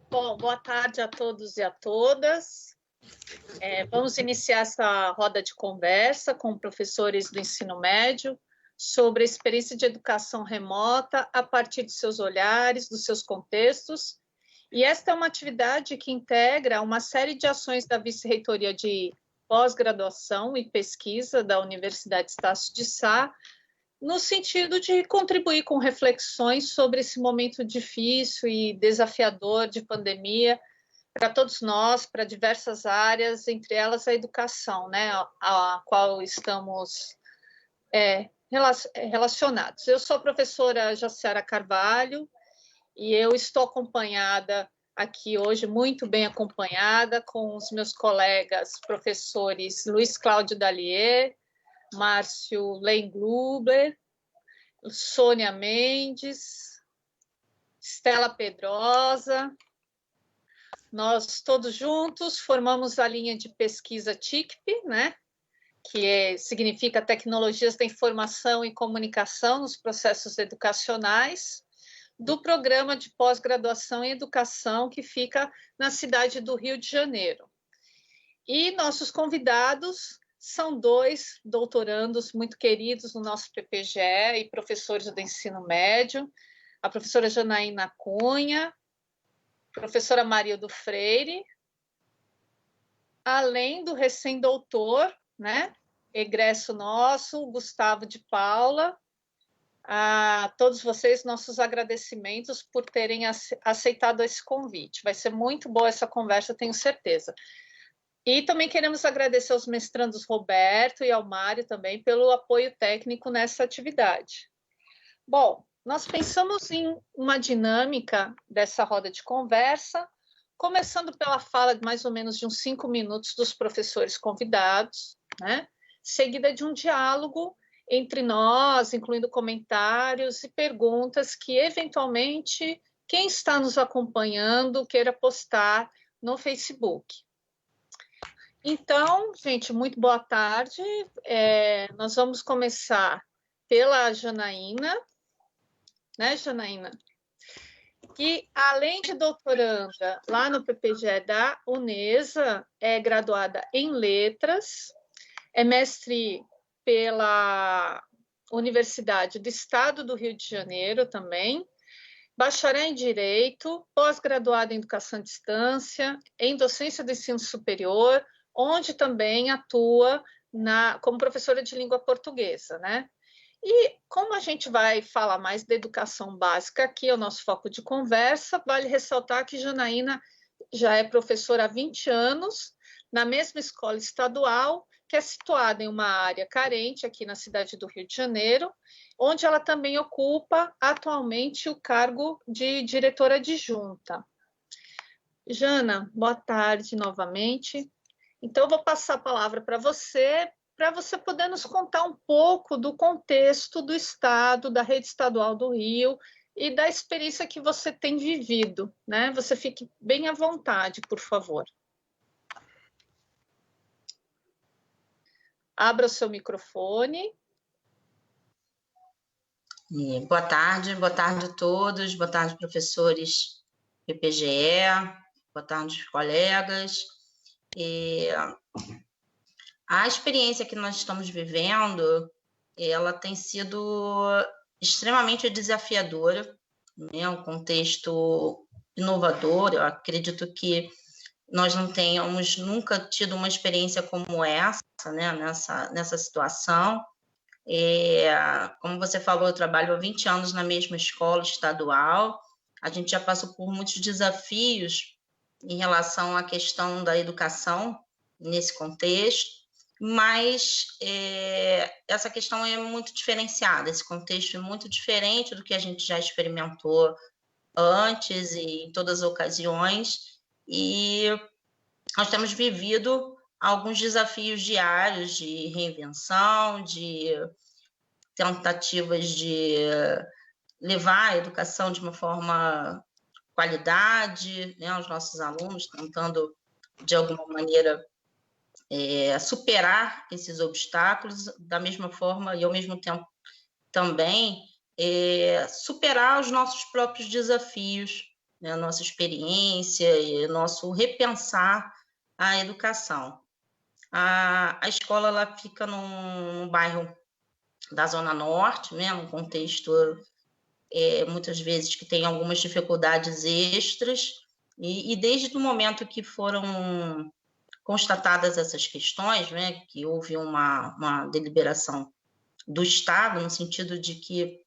Bom, boa tarde a todos e a todas. Vamos iniciar essa roda de conversa com professores do ensino médio sobre a experiência de educação remota a partir de seus olhares, dos seus contextos. E esta é uma atividade que integra uma série de ações da Vice-Reitoria de Pós-Graduação e Pesquisa da Universidade Estácio de Sá, no sentido de contribuir com reflexões sobre esse momento difícil e desafiador de pandemia para todos nós, para diversas áreas, entre elas a educação, né, a qual estamos relacionados. Eu sou a professora Jaciara Carvalho e eu estou acompanhada aqui hoje, muito bem acompanhada, com os meus colegas professores Luiz Cláudio Dallier, Márcio Lenglubler, Sônia Mendes, Stella Pedrosa. Nós todos juntos formamos a linha de pesquisa TICP, né? Significa Tecnologias da Informação e Comunicação nos Processos Educacionais, do Programa de Pós-Graduação em Educação, que fica na cidade do Rio de Janeiro. E nossos convidados são dois doutorandos muito queridos no nosso PPGE e professores do ensino médio, a professora Janaína Cunha, a professora Marildo Freire, além do recém-doutor, né, egresso nosso, Gustavo de Paula. A todos vocês, nossos agradecimentos por terem aceitado esse convite. Vai ser muito boa essa conversa, tenho certeza. E também queremos agradecer aos mestrandos Roberto e ao Mário também pelo apoio técnico nessa atividade. Bom, nós pensamos em uma dinâmica dessa roda de conversa, começando pela fala de mais ou menos de uns 5 minutos dos professores convidados, né? Seguida de um diálogo entre nós, incluindo comentários e perguntas que, eventualmente, quem está nos acompanhando queira postar no Facebook. Então, gente, muito boa tarde. Nós vamos começar pela Janaína, né, Janaína? Que, além de doutoranda lá no PPGE da Unesa, é graduada em Letras, é mestre pela Universidade do Estado do Rio de Janeiro também, bacharel em Direito, pós-graduada em Educação à Distância, em Docência do Ensino Superior, onde também atua como professora de língua portuguesa, né? E como a gente vai falar mais da educação básica aqui, é o nosso foco de conversa, vale ressaltar que Janaína já é professora há 20 anos, na mesma escola estadual, que é situada em uma área carente aqui na cidade do Rio de Janeiro, onde ela também ocupa atualmente o cargo de diretora adjunta. Jana, boa tarde novamente. Então, eu vou passar a palavra para você poder nos contar um pouco do contexto do Estado, da rede estadual do Rio e da experiência que você tem vivido, né? Você fique bem à vontade, por favor. Abra o seu microfone. Boa tarde a todos, boa tarde, professores PPGE, boa tarde, colegas. A experiência que nós estamos vivendo, ela tem sido extremamente desafiadora, né? Um contexto inovador. Eu acredito que nós não tenhamos nunca tido uma experiência como essa, né? Nessa situação. Como você falou, eu trabalho há 20 anos na mesma escola estadual. A gente já passou por muitos desafios em relação à questão da educação nesse contexto, mas essa questão é muito diferenciada, esse contexto é muito diferente do que a gente já experimentou antes e em todas as ocasiões, e nós temos vivido alguns desafios diários de reinvenção, de tentativas de levar a educação de uma forma qualidade, né, aos nossos alunos, tentando, de alguma maneira, superar esses obstáculos, da mesma forma e, ao mesmo tempo, também superar os nossos próprios desafios né, a nossa experiência e nosso repensar a educação. A escola ela fica num bairro da Zona Norte, né, num contexto muitas vezes que tem algumas dificuldades extras, e desde o momento que foram constatadas essas questões, né, que houve uma deliberação do Estado, no sentido de que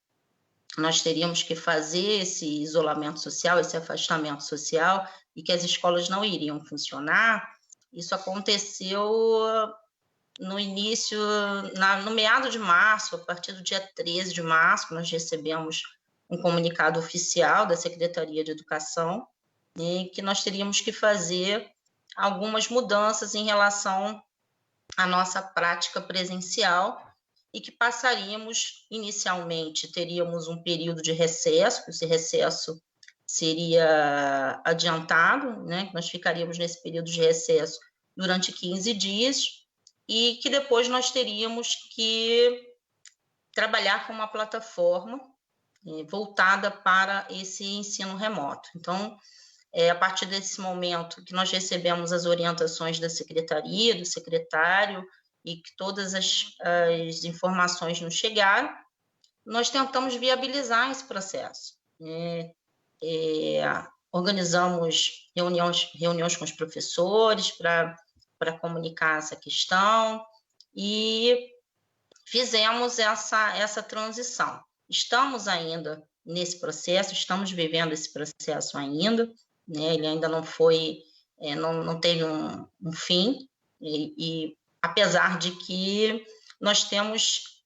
nós teríamos que fazer esse isolamento social, esse afastamento social, e que as escolas não iriam funcionar. Isso aconteceu no início, no meado de março, a partir do dia 13 de março, nós recebemos um comunicado oficial da Secretaria de Educação, né, que nós teríamos que fazer algumas mudanças em relação à nossa prática presencial e que passaríamos, inicialmente, teríamos um período de recesso, esse recesso seria adiantado, né, nós ficaríamos nesse período de recesso durante 15 dias, e que depois nós teríamos que trabalhar com uma plataforma voltada para esse ensino remoto. Então, a partir desse momento que nós recebemos as orientações da secretaria, do secretário, e que todas as informações nos chegaram, nós tentamos viabilizar esse processo. Organizamos reuniões com os professores para comunicar essa questão e fizemos essa transição. Estamos ainda nesse processo, estamos vivendo esse processo ainda, né? Ele ainda não foi, não teve um fim, e apesar de que nós temos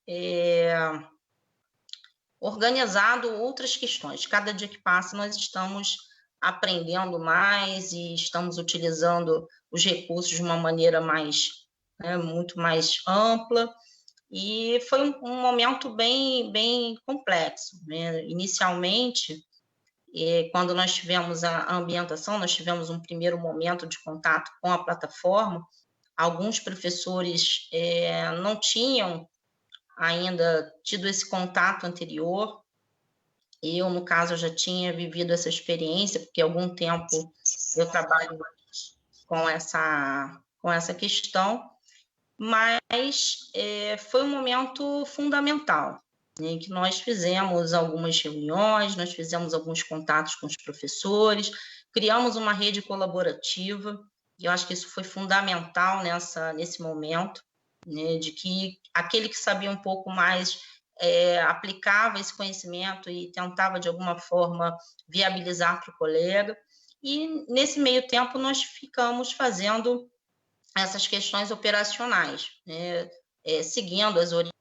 organizado outras questões. Cada dia que passa, nós estamos aprendendo mais e estamos utilizando os recursos de uma maneira muito mais ampla, e foi um momento bem complexo, né? Inicialmente, quando nós tivemos a ambientação, nós tivemos um primeiro momento de contato com a plataforma. Alguns professores não tinham ainda tido esse contato anterior. Eu, no caso, já tinha vivido essa experiência, porque há algum tempo eu trabalho com essa questão, mas foi um momento fundamental, né, em que nós fizemos algumas reuniões, nós fizemos alguns contatos com os professores, criamos uma rede colaborativa, e eu acho que isso foi fundamental nesse momento, né, de que aquele que sabia um pouco mais aplicava esse conhecimento e tentava, de alguma forma, viabilizar para o colega, e nesse meio tempo nós ficamos fazendo essas questões operacionais, né, seguindo as orientações.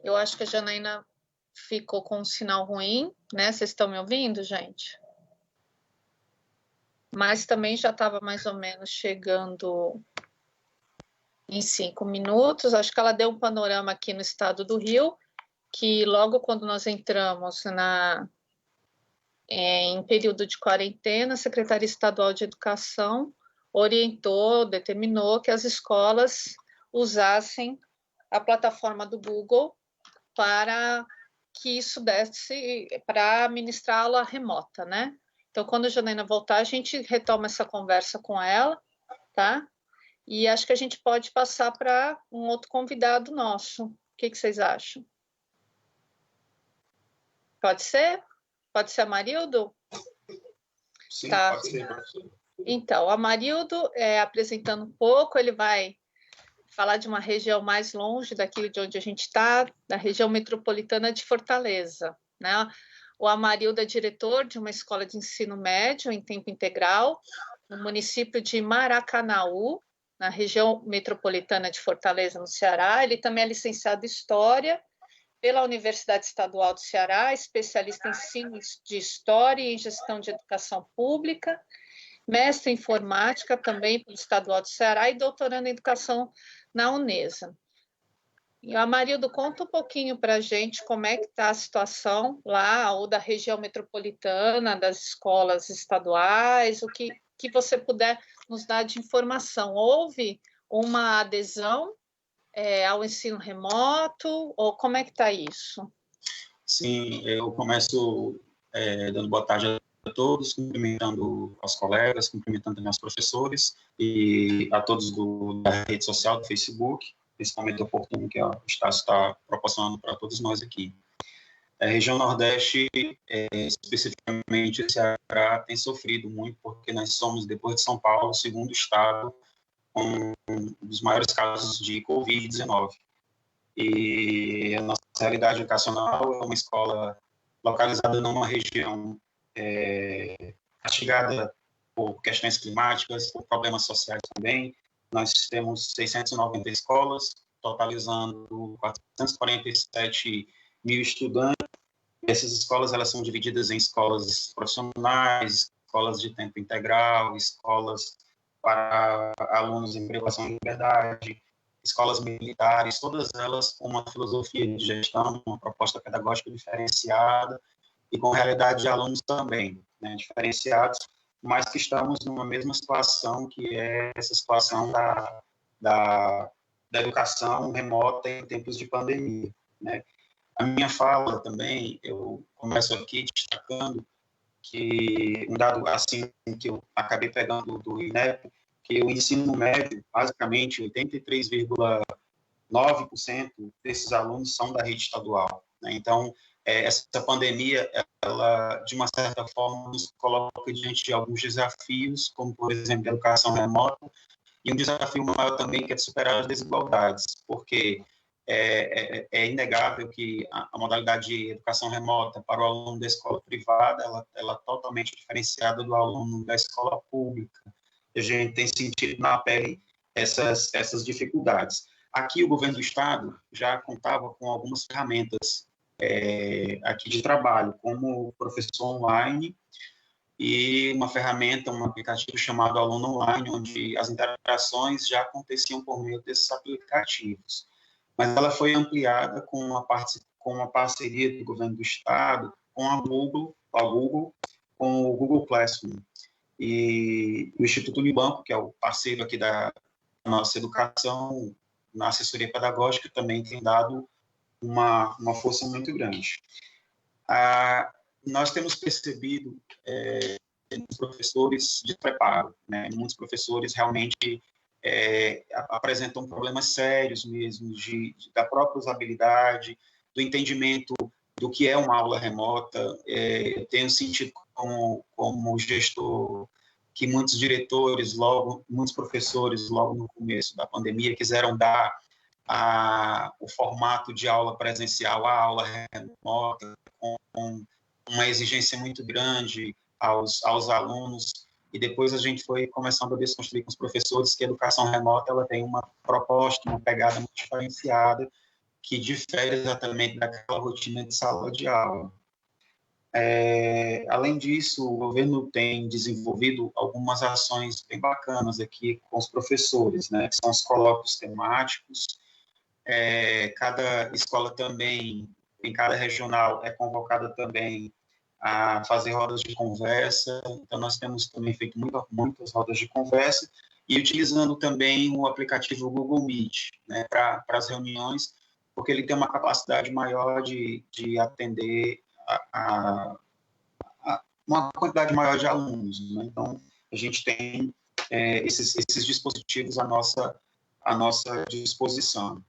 Eu acho que a Janaína ficou com um sinal ruim, né? Vocês estão me ouvindo, gente? Mas também já estava mais ou menos chegando em 5 minutos. Acho que ela deu um panorama aqui no estado do Rio, que logo quando nós entramos em período de quarentena, a Secretaria Estadual de Educação determinou que as escolas usassem a plataforma do Google para que isso desse para ministrar aula remota, né? Então, quando a Janaína voltar, a gente retoma essa conversa com ela, tá? E acho que a gente pode passar para um outro convidado nosso. O que vocês acham? Pode ser? Pode ser Amarildo? Sim, tá. Pode ser. Então, o Amarildo, apresentando um pouco, ele vai falar de uma região mais longe daqui de onde a gente está, da região metropolitana de Fortaleza, né? O Amarildo é diretor de uma escola de ensino médio em tempo integral no município de Maracanaú, na região metropolitana de Fortaleza, no Ceará. Ele também é licenciado em História pela Universidade Estadual do Ceará, especialista em ensino de História e em Gestão de Educação Pública, mestre em Informática também pelo Estadual do Ceará e doutorando em Educação na Unesa. E o Amarildo, conta um pouquinho para a gente como é que está a situação lá, ou da região metropolitana, das escolas estaduais, o que você puder nos dá de informação? Houve uma adesão ao ensino remoto, ou como é que está isso? Sim, eu começo dando boa tarde a todos, cumprimentando os colegas, cumprimentando também os professores e a todos da rede social, do Facebook, principalmente oportuno que o Estácio está proporcionando para todos nós aqui. A região Nordeste, especificamente o Ceará, tem sofrido muito, porque nós somos, depois de São Paulo, o segundo estado com um dos maiores casos de Covid-19. E a nossa realidade educacional é uma escola localizada numa região castigada por questões climáticas, por problemas sociais também. Nós temos 690 escolas, totalizando 447 mil estudantes. Essas escolas elas são divididas em escolas profissionais, escolas de tempo integral, escolas para alunos em privação de liberdade, escolas militares, todas elas com uma filosofia de gestão, uma proposta pedagógica diferenciada e com realidade de alunos também, né, diferenciados, mas que estamos numa mesma situação, que é essa situação da educação remota em tempos de pandemia, né. A minha fala também, eu começo aqui destacando que um dado assim que eu acabei pegando do INEP, que o ensino médio, basicamente 83,9% desses alunos são da rede estadual, né? Então, essa pandemia, ela, de uma certa forma, nos coloca diante de alguns desafios, como, por exemplo, a educação remota, e um desafio maior também que é de superar as desigualdades, porque é inegável que a modalidade de educação remota para o aluno da escola privada, ela é totalmente diferenciada do aluno da escola pública. A gente tem sentido na pele essas dificuldades. Aqui o governo do estado já contava com algumas ferramentas aqui de trabalho, como o professor online e uma ferramenta, um aplicativo chamado Aluno Online, onde as interações já aconteciam por meio desses aplicativos. Mas ela foi ampliada com uma parceria do governo do estado com a Google, com o Google Classroom. E o Instituto Unibanco, que é o parceiro aqui da nossa educação, na assessoria pedagógica, também tem dado uma força muito grande. Nós temos percebido muitos professores de preparo, né? Muitos professores realmente apresentam problemas sérios mesmo da própria usabilidade, do entendimento do que é uma aula remota. Eu tenho sentido como gestor que muitos diretores, muitos professores, logo no começo da pandemia, quiseram dar o formato de aula presencial à aula remota, com uma exigência muito grande aos alunos, e depois a gente foi começando a desconstruir com os professores que a educação remota ela tem uma proposta, uma pegada muito diferenciada, que difere exatamente daquela rotina de sala de aula. Além disso, o governo tem desenvolvido algumas ações bem bacanas aqui com os professores, né, que são os colóquios temáticos. Cada escola também, em cada regional, é convocada também a fazer rodas de conversa. Então, nós temos também feito muitas rodas de conversa e utilizando também o aplicativo Google Meet, né, para as reuniões, porque ele tem uma capacidade maior de atender uma quantidade maior de alunos, né? Então, a gente tem esses dispositivos à nossa disposição.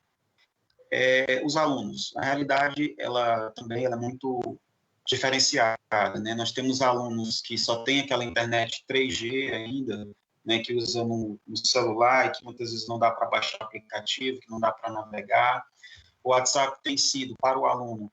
Os alunos, a realidade, ela também é muito diferenciada, né? Nós temos alunos que só têm aquela internet 3G ainda, né, que usam no celular e que muitas vezes não dá para baixar aplicativo, que não dá para navegar. O WhatsApp tem sido, para o aluno,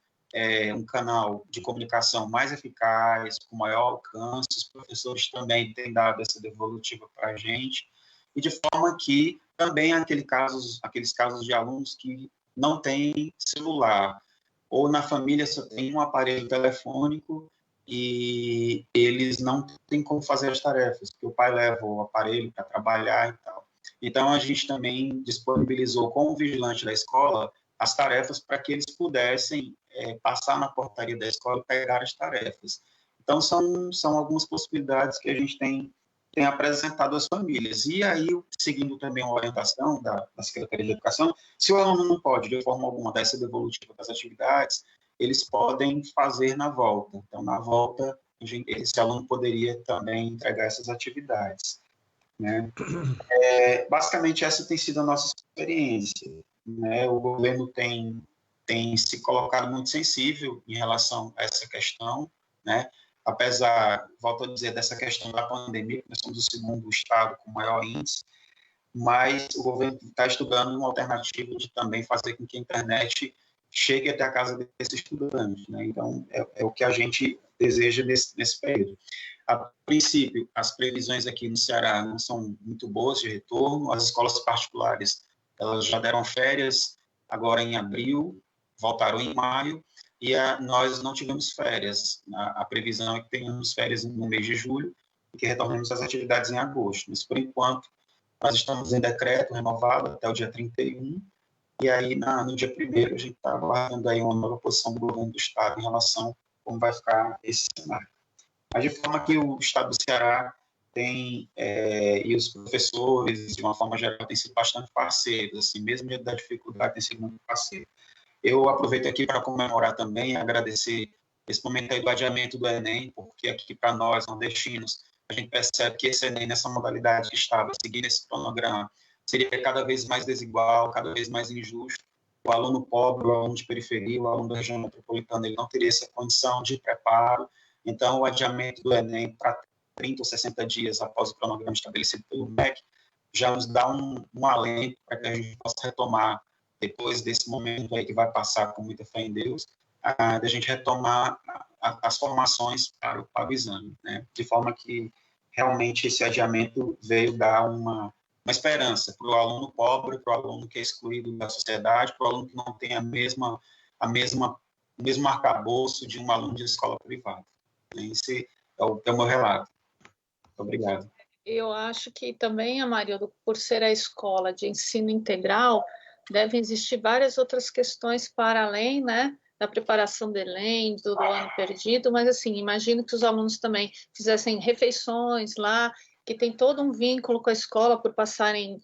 um canal de comunicação mais eficaz, com maior alcance. Os professores também têm dado essa devolutiva para a gente, e de forma que também aqueles casos de alunos que não têm celular, ou na família só tem um aparelho telefônico e eles não têm como fazer as tarefas, porque o pai leva o aparelho para trabalhar e tal. Então, a gente também disponibilizou com o vigilante da escola as tarefas para que eles pudessem passar na portaria da escola e pegar as tarefas. Então, são algumas possibilidades que a gente tem tem apresentado às famílias. E aí, seguindo também uma orientação da Secretaria de Educação, se o aluno não pode, de forma alguma, dar essa devolutiva das atividades, eles podem fazer na volta. Então, na volta, esse aluno poderia também entregar essas atividades, né? Basicamente, essa tem sido a nossa experiência, né? O governo tem se colocado muito sensível em relação a essa questão, né? Apesar, volto a dizer, dessa questão da pandemia, nós somos o segundo estado com maior índice, mas o governo está estudando uma alternativa de também fazer com que a internet chegue até a casa desse estudante, né? Então, é o que a gente deseja nesse período. A princípio, as previsões aqui no Ceará não são muito boas de retorno, as escolas particulares, elas já deram férias agora em abril, voltaram em maio, e nós não tivemos férias. A previsão é que tenhamos férias no mês de julho e que retornemos às atividades em agosto. Mas, por enquanto, nós estamos em decreto renovado até o dia 31, e aí, no dia 1º, a gente está aguardando aí uma nova posição do governo do Estado em relação a como vai ficar esse cenário. Mas, de forma que o Estado do Ceará tem, e os professores, de uma forma geral, têm sido bastante parceiros, assim, mesmo diante da dificuldade, têm sido muito parceiros. Eu aproveito aqui para comemorar também e agradecer esse momento aí do adiamento do Enem, porque aqui para nós, nordestinos, a gente percebe que esse Enem, nessa modalidade que estava seguindo esse cronograma, seria cada vez mais desigual, cada vez mais injusto. O aluno pobre, o aluno de periferia, o aluno da região metropolitana, ele não teria essa condição de preparo. Então, o adiamento do Enem para 30 ou 60 dias após o cronograma estabelecido pelo MEC já nos dá um alento para que a gente possa retomar, depois desse momento aí que vai passar com muita fé em Deus, da gente retomar as formações para o exame, né? De forma que realmente esse adiamento veio dar uma esperança para o aluno pobre, para o aluno que é excluído da sociedade, para o aluno que não tem o mesmo arcabouço de um aluno de escola privada. Esse é o meu relato. Muito obrigado. Eu acho que também, Amarildo, por ser a escola de ensino integral, devem existir várias outras questões para além, né, da preparação do Enem, do ano perdido, mas assim, imagino que os alunos também fizessem refeições lá, que tem todo um vínculo com a escola por passarem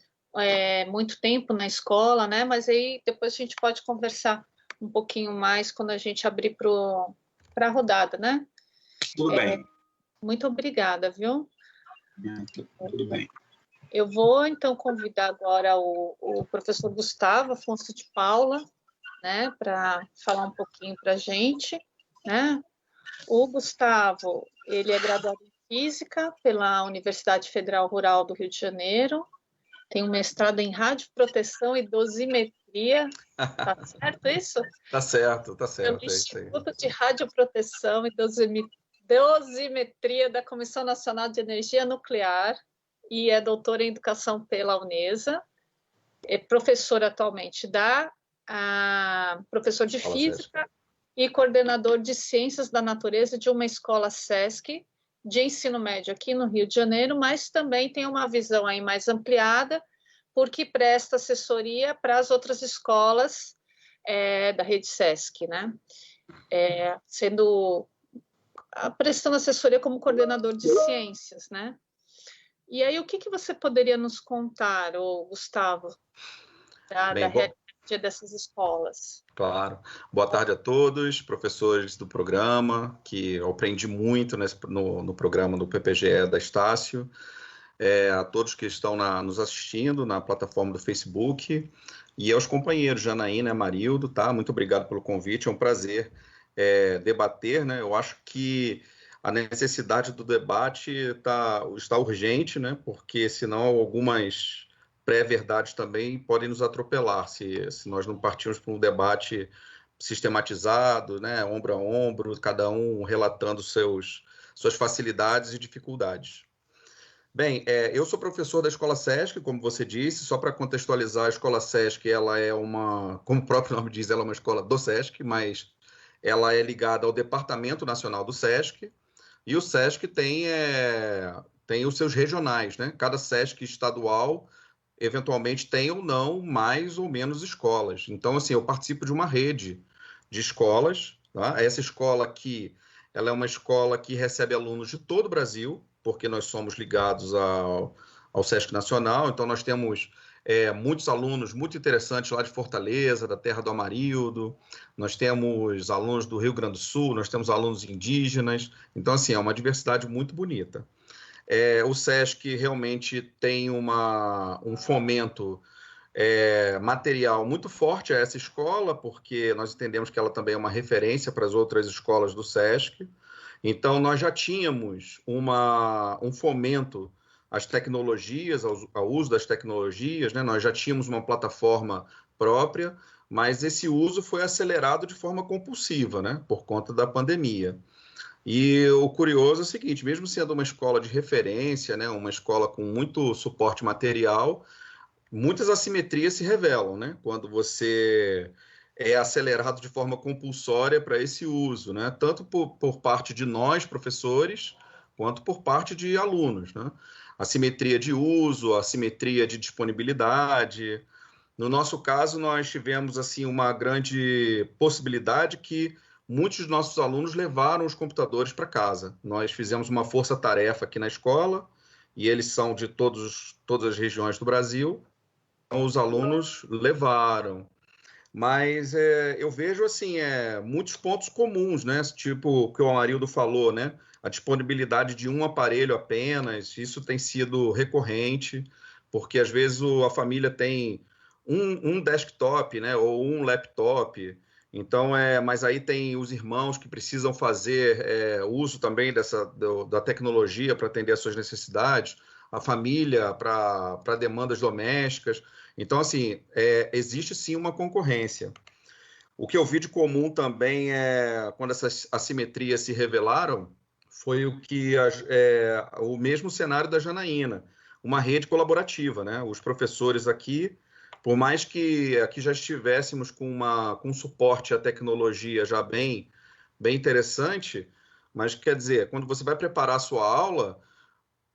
muito tempo na escola, né, mas aí depois a gente pode conversar um pouquinho mais quando a gente abrir para a rodada, né? Tudo bem. Muito obrigada, viu? Tudo bem. Eu vou, então, convidar agora o professor Gustavo Afonso de Paula, né, para falar um pouquinho para a gente, né? O Gustavo, ele é graduado em Física pela Universidade Federal Rural do Rio de Janeiro, tem um mestrado em Radioproteção e Dosimetria, tá certo isso? Tá certo, tá certo. Pelo Instituto de Radioproteção e Dosimetria da Comissão Nacional de Energia Nuclear, e é doutora em Educação pela Unesa, é professor atualmente professor de Física e coordenador de Ciências da Natureza de uma escola SESC de ensino médio aqui no Rio de Janeiro, mas também tem uma visão aí mais ampliada, porque presta assessoria para as outras escolas da rede SESC, né? Prestando assessoria como coordenador de ciências, né? E aí, o que você poderia nos contar, Gustavo, da realidade dessas escolas? Claro. Boa tarde a todos, professores do programa, que eu aprendi muito no programa do PPGE da Estácio, a todos que estão nos assistindo na plataforma do Facebook, e aos companheiros Janaína e Amarildo, tá? Muito obrigado pelo convite, é um prazer debater, né? Eu acho que a necessidade do debate está urgente, né? Porque senão algumas pré-verdades também podem nos atropelar, se nós não partirmos para um debate sistematizado, né? Ombro a ombro, cada um relatando suas facilidades e dificuldades. Bem, eu sou professor da Escola SESC, como você disse, só para contextualizar, a Escola SESC, ela é como o próprio nome diz, ela é uma escola do SESC, mas ela é ligada ao Departamento Nacional do SESC, e o SESC tem os seus regionais, né? Cada SESC estadual, eventualmente, tem ou não mais ou menos escolas. Então, assim, eu participo de uma rede de escolas, tá? Essa escola aqui, ela é uma escola que recebe alunos de todo o Brasil, porque nós somos ligados ao Sesc Nacional, então nós temos muitos alunos muito interessantes lá de Fortaleza, da terra do Amarildo, nós temos alunos do Rio Grande do Sul, nós temos alunos indígenas, então, assim, é uma diversidade muito bonita. O Sesc realmente tem um fomento material muito forte a essa escola, porque nós entendemos que ela também é uma referência para as outras escolas do Sesc. Então, nós já tínhamos um fomento às tecnologias, ao uso das tecnologias, né? Nós já tínhamos uma plataforma própria, mas esse uso foi acelerado de forma compulsiva, né? Por conta da pandemia. E o curioso é o seguinte, mesmo sendo uma escola de referência, né? Uma escola com muito suporte material, muitas assimetrias se revelam, né? Quando você é acelerado de forma compulsória para esse uso, né? Tanto por parte de nós, professores, quanto por parte de alunos, né? Assimetria de uso, assimetria de disponibilidade. No nosso caso, nós tivemos assim uma grande possibilidade que muitos dos nossos alunos levaram os computadores para casa. Nós fizemos uma força-tarefa aqui na escola, e eles são de todas as regiões do Brasil, então os alunos levaram. Mas eu vejo assim muitos pontos comuns, né? Tipo o que o Amarildo falou, né? A disponibilidade de um aparelho apenas, isso tem sido recorrente, porque às vezes a família tem um desktop, né? Ou um laptop. Então, mas aí tem os irmãos que precisam fazer uso também da tecnologia para atender às suas necessidades, a família para demandas domésticas. Então, assim, existe sim uma concorrência. O que eu vi de comum também quando essas assimetrias se revelaram, foi o mesmo cenário da Janaína, uma rede colaborativa, né? Os professores aqui, por mais que aqui já estivéssemos com um suporte à tecnologia já bem interessante, mas quer dizer, quando você vai preparar a sua aula,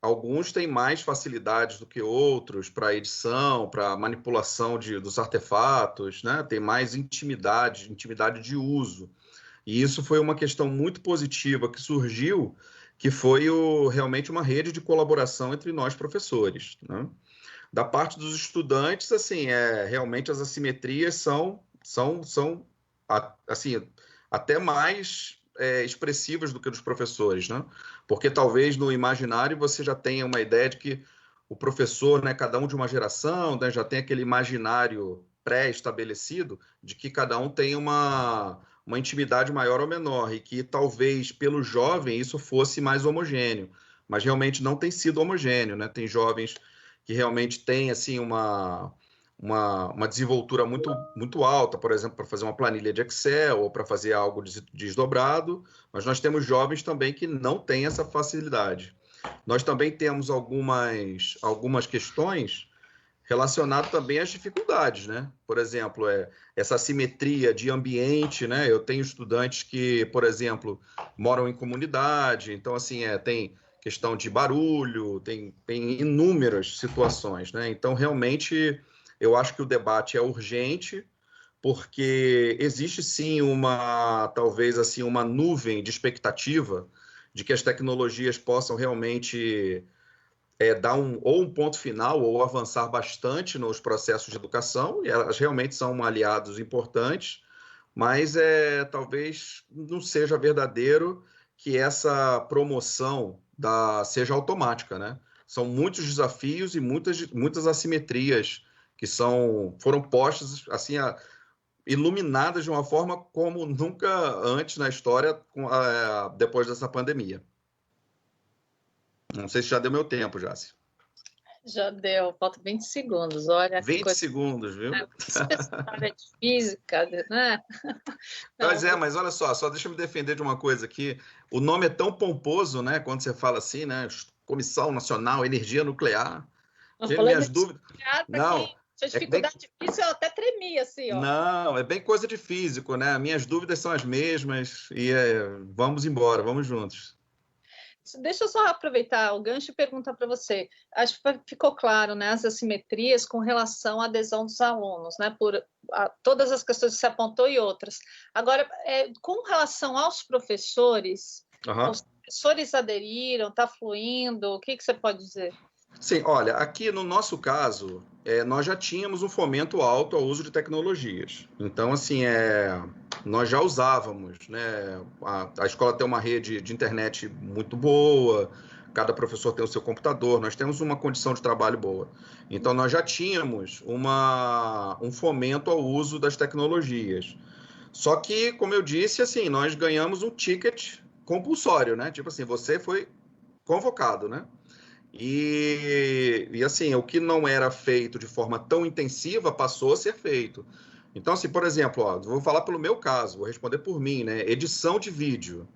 alguns têm mais facilidades do que outros para edição, para manipulação dos artefatos, né? Tem mais intimidade de uso. E isso foi uma questão muito positiva que surgiu, que foi realmente uma rede de colaboração entre nós professores, né? Da parte dos estudantes, assim, realmente as assimetrias são assim, até mais expressivas do que dos professores, né? Porque talvez no imaginário você já tenha uma ideia de que o professor, né, cada um de uma geração, né, já tem aquele imaginário pré-estabelecido de que cada um tem uma intimidade maior ou menor, e que talvez pelo jovem isso fosse mais homogêneo, mas realmente não tem sido homogêneo, né? Tem jovens que realmente têm assim uma desenvoltura muito alta, por exemplo, para fazer uma planilha de Excel ou para fazer algo desdobrado, mas nós temos jovens também que não têm essa facilidade. Nós também temos algumas questões relacionadas também às dificuldades, né? Por exemplo, essa assimetria de ambiente, né? Eu tenho estudantes que, por exemplo, moram em comunidade, então, assim, tem questão de barulho, tem inúmeras situações, né? Então, realmente, eu acho que o debate é urgente, porque existe sim talvez assim, uma nuvem de expectativa de que as tecnologias possam realmente dar ou um ponto final ou avançar bastante nos processos de educação, e elas realmente são aliados importantes, mas talvez não seja verdadeiro que essa promoção seja automática, né? São muitos desafios e muitas assimetrias que foram postas assim, iluminadas de uma forma como nunca antes na história, depois dessa pandemia. Não sei se já deu meu tempo, Jaci. Já deu, falta 20 segundos, olha. 20 segundos, viu? Área de física, né? Mas olha só deixa eu me defender de uma coisa aqui. O nome é tão pomposo, né? Quando você fala assim, né? Comissão Nacional Energia Nuclear. Minhas dúvidas. Não. Tinha dificuldade difícil, eu até tremia, assim, ó. Não, é bem coisa de físico, né? Minhas dúvidas são as mesmas e vamos embora, vvamos juntos. Deixa eu só aproveitar o gancho e perguntar para você. Acho que ficou claro, né, as assimetrias com relação à adesão dos alunos, né, por todas as questões que você apontou e outras. Agora, com relação aos professores, Uhum. você professores aderiram? Está fluindo? O que você pode dizer? Sim, olha, aqui no nosso caso, nós já tínhamos um fomento alto ao uso de tecnologias. Então, assim, nós já usávamos, né? A escola tem uma rede de internet muito boa, cada professor tem o seu computador, nós temos uma condição de trabalho boa. Então, nós já tínhamos um fomento ao uso das tecnologias. Só que, como eu disse, assim, nós ganhamos um ticket compulsório, né? Tipo assim, você foi convocado, né? E assim, o que não era feito de forma tão intensiva passou a ser feito. Então, assim, por exemplo, ó, vou falar pelo meu caso, vou responder por mim, né? Edição de vídeo.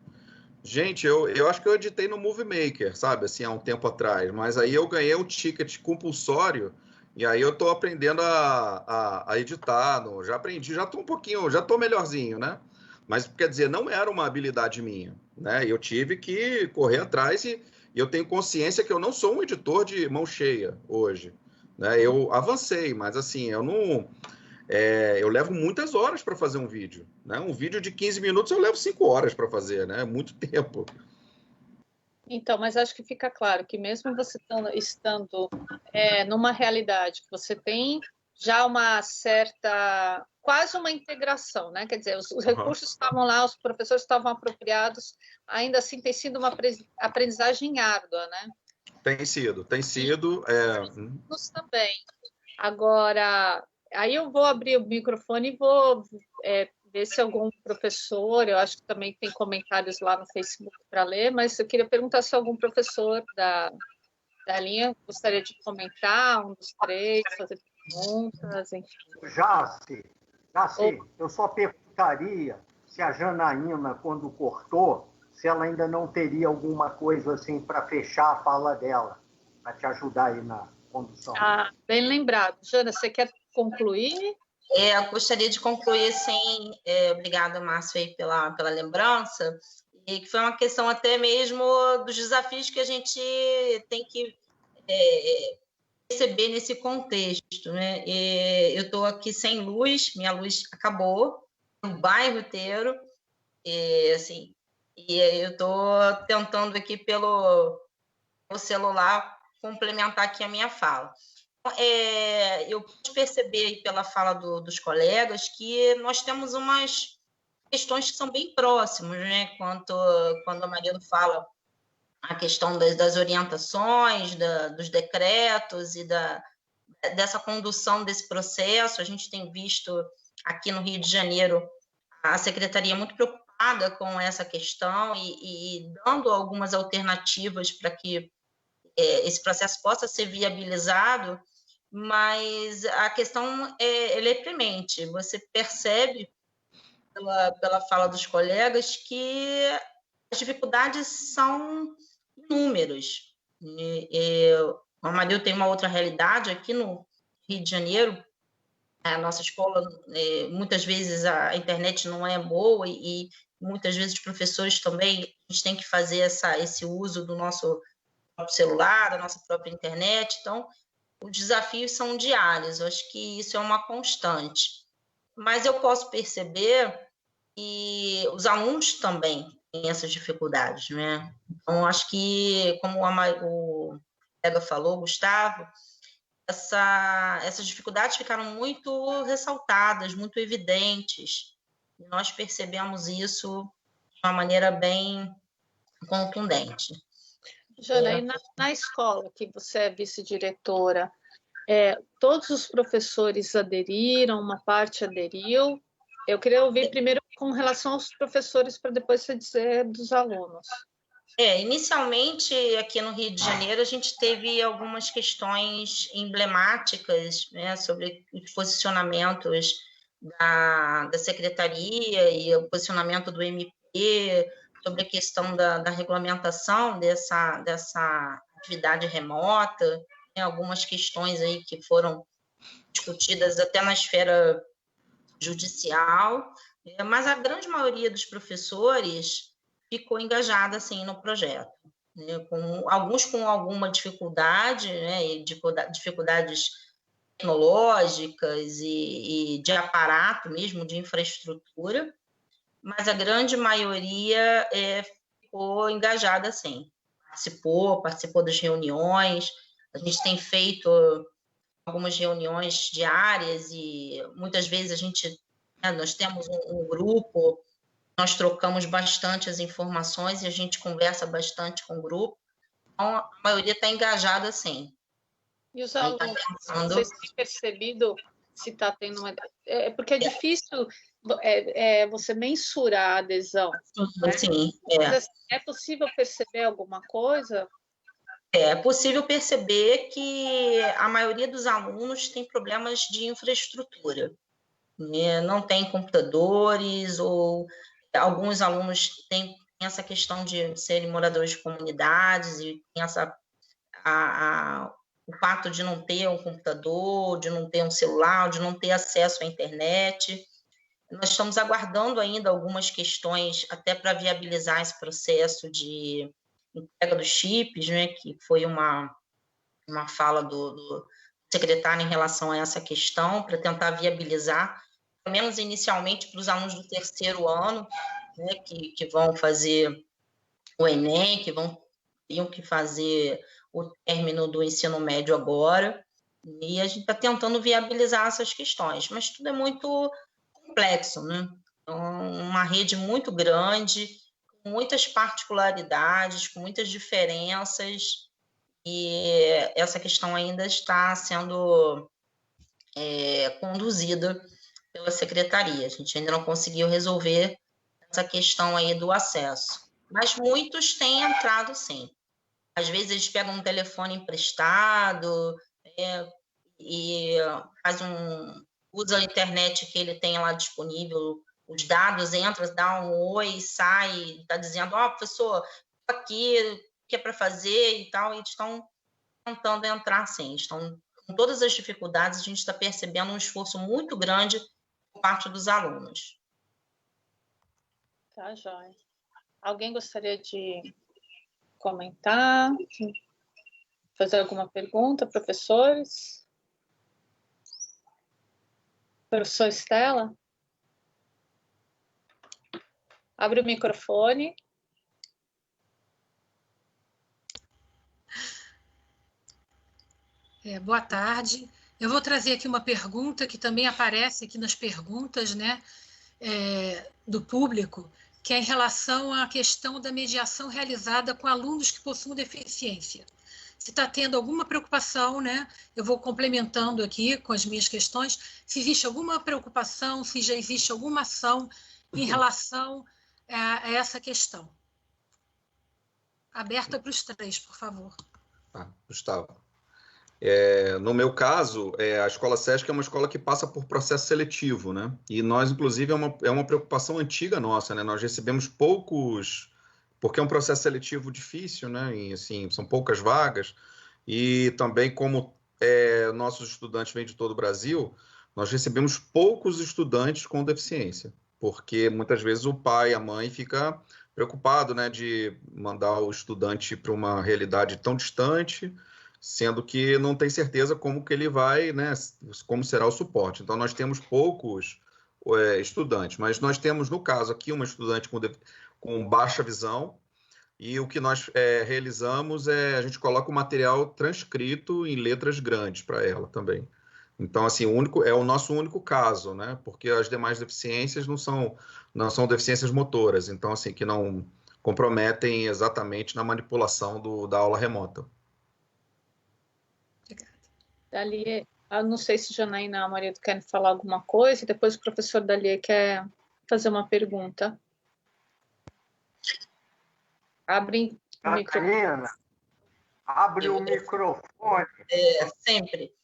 Gente, eu acho que eu editei no Movie Maker, sabe, assim, há um tempo atrás, mas aí eu ganhei um ticket compulsório e aí eu tô aprendendo a editar, já aprendi, já tô um pouquinho, já tô melhorzinho, né? Mas, quer dizer, não era uma habilidade minha, né? Eu tive que correr atrás e eu tenho consciência que eu não sou um editor de mão cheia hoje, né? Eu avancei, mas assim, eu não... eu levo muitas horas para fazer um vídeo, né? Um vídeo de 15 minutos eu levo 5 horas para fazer, né? Muito tempo. Então, mas acho que fica claro que mesmo você estando numa realidade que você tem já uma certa, quase uma integração, né? Quer dizer, os recursos estavam lá, os professores estavam apropriados, ainda assim tem sido uma aprendizagem árdua, né? Tem sido. Nós também. Agora, aí eu vou abrir o microfone e vou ver se algum professor, eu acho que também tem comentários lá no Facebook para ler, mas eu queria perguntar se algum professor da linha gostaria de comentar, um dos três, fazer perguntas, enfim. Jaci, eu só perguntaria se a Janaína, quando cortou, se ela ainda não teria alguma coisa assim para fechar a fala dela, para te ajudar aí na condução. Ah, bem lembrado. Jana, você quer concluir? Eu gostaria de concluir, sim, obrigada, Márcio, aí pela lembrança, e que foi uma questão até mesmo dos desafios que a gente tem que perceber nesse contexto, né? Eu estou aqui sem luz, minha luz acabou, no bairro inteiro, assim, e eu estou tentando aqui pelo celular complementar aqui a minha fala. Eu pude perceber aí pela fala dos colegas que nós temos umas questões que são bem próximas, né? Quando a Mariana fala a questão das orientações, dos decretos e dessa condução desse processo. A gente tem visto aqui no Rio de Janeiro a secretaria muito preocupada com essa questão e dando algumas alternativas para que esse processo possa ser viabilizado, mas a questão ela é premente. Você percebe pela fala dos colegas que as dificuldades são inúmeras. O Amadeu tem uma outra realidade aqui no Rio de Janeiro. A nossa escola, muitas vezes a internet não é boa e muitas vezes os professores também, a gente tem que fazer esse uso do nosso próprio celular, da nossa própria internet. Então, os desafios são diários. Eu acho que isso é uma constante. Mas eu posso perceber que os alunos também têm essas dificuldades, né? Então, acho que, como o colega falou, Gustavo, essas dificuldades ficaram muito ressaltadas, muito evidentes. E nós percebemos isso de uma maneira bem contundente. Jana, e na escola, que você é vice-diretora, todos os professores aderiram, uma parte aderiu? Eu queria ouvir primeiro com relação aos professores, para depois você dizer dos alunos. Inicialmente, aqui no Rio de Janeiro, a gente teve algumas questões emblemáticas, né, sobre os posicionamentos da secretaria e o posicionamento do MP, sobre a questão da regulamentação dessa atividade remota, né, algumas questões aí que foram discutidas até na esfera judicial, mas a grande maioria dos professores ficou engajada assim no projeto, né? Alguns com alguma dificuldade, né? Dificuldades tecnológicas e de aparato mesmo, de infraestrutura, mas a grande maioria ficou engajada, sim. Participou das reuniões, a gente tem feito algumas reuniões diárias e muitas vezes nós temos um grupo, nós trocamos bastante as informações e a gente conversa bastante com o grupo, então a maioria está engajada, sim. E os alunos, vocês têm percebido se está tendo uma... porque é difícil você mensurar a adesão. Né? Sim, Mas, é possível perceber alguma coisa? É possível perceber que a maioria dos alunos tem problemas de infraestrutura, né? Não tem computadores, ou alguns alunos têm essa questão de serem moradores de comunidades e tem o fato de não ter um computador, de não ter um celular, de não ter acesso à internet. Nós estamos aguardando ainda algumas questões até para viabilizar esse processo de entrega dos chips, né, que foi uma fala do secretário em relação a essa questão, para tentar viabilizar, pelo menos inicialmente, para os alunos do terceiro ano, né, que vão fazer o Enem, teriam que fazer o término do ensino médio agora, e a gente está tentando viabilizar essas questões, mas tudo é muito complexo, né? Então, uma rede muito grande, com muitas particularidades, com muitas diferenças, e essa questão ainda está sendo conduzida pela secretaria. A gente ainda não conseguiu resolver essa questão aí do acesso. Mas muitos têm entrado, sim. Às vezes eles pegam um telefone emprestado e usa a internet que ele tem lá disponível, os dados, entra, dá um oi, sai, está dizendo, professor, estou aqui, o que é para fazer e tal, e eles estão tentando entrar, sim, estão com todas as dificuldades, a gente está percebendo um esforço muito grande por parte dos alunos. Tá, joia. Alguém gostaria de comentar? Fazer alguma pergunta, professores? Professor Estela? Abre o microfone. Boa tarde. Eu vou trazer aqui uma pergunta que também aparece aqui nas perguntas, né, do público, que é em relação à questão da mediação realizada com alunos que possuem deficiência. Se está tendo alguma preocupação, né, eu vou complementando aqui com as minhas questões, se existe alguma preocupação, se já existe alguma ação em relação a essa questão. Aberta para os três, por favor. Gustavo. No meu caso, a Escola SESC é uma escola que passa por processo seletivo, né? E nós, inclusive, é uma preocupação antiga nossa, né? Nós recebemos poucos, porque é um processo seletivo difícil, né? E, assim, são poucas vagas. E também, como nossos estudantes vêm de todo o Brasil, nós recebemos poucos estudantes com deficiência, porque muitas vezes o pai, a mãe fica preocupado, né, de mandar o estudante para uma realidade tão distante, sendo que não tem certeza como que ele vai, né, como será o suporte. Então, nós temos poucos estudantes, mas nós temos, no caso aqui, uma estudante com baixa visão, e o que nós realizamos a gente coloca o material transcrito em letras grandes para ela também. Então, assim, é o nosso único caso, né, porque as demais deficiências não são deficiências motoras, então, assim, que não comprometem exatamente na manipulação da aula remota. Dali, eu não sei se Janaína e a Marido querem falar alguma coisa, e depois o professor Dali quer fazer uma pergunta. Abre o microfone. Abre o microfone. Sempre.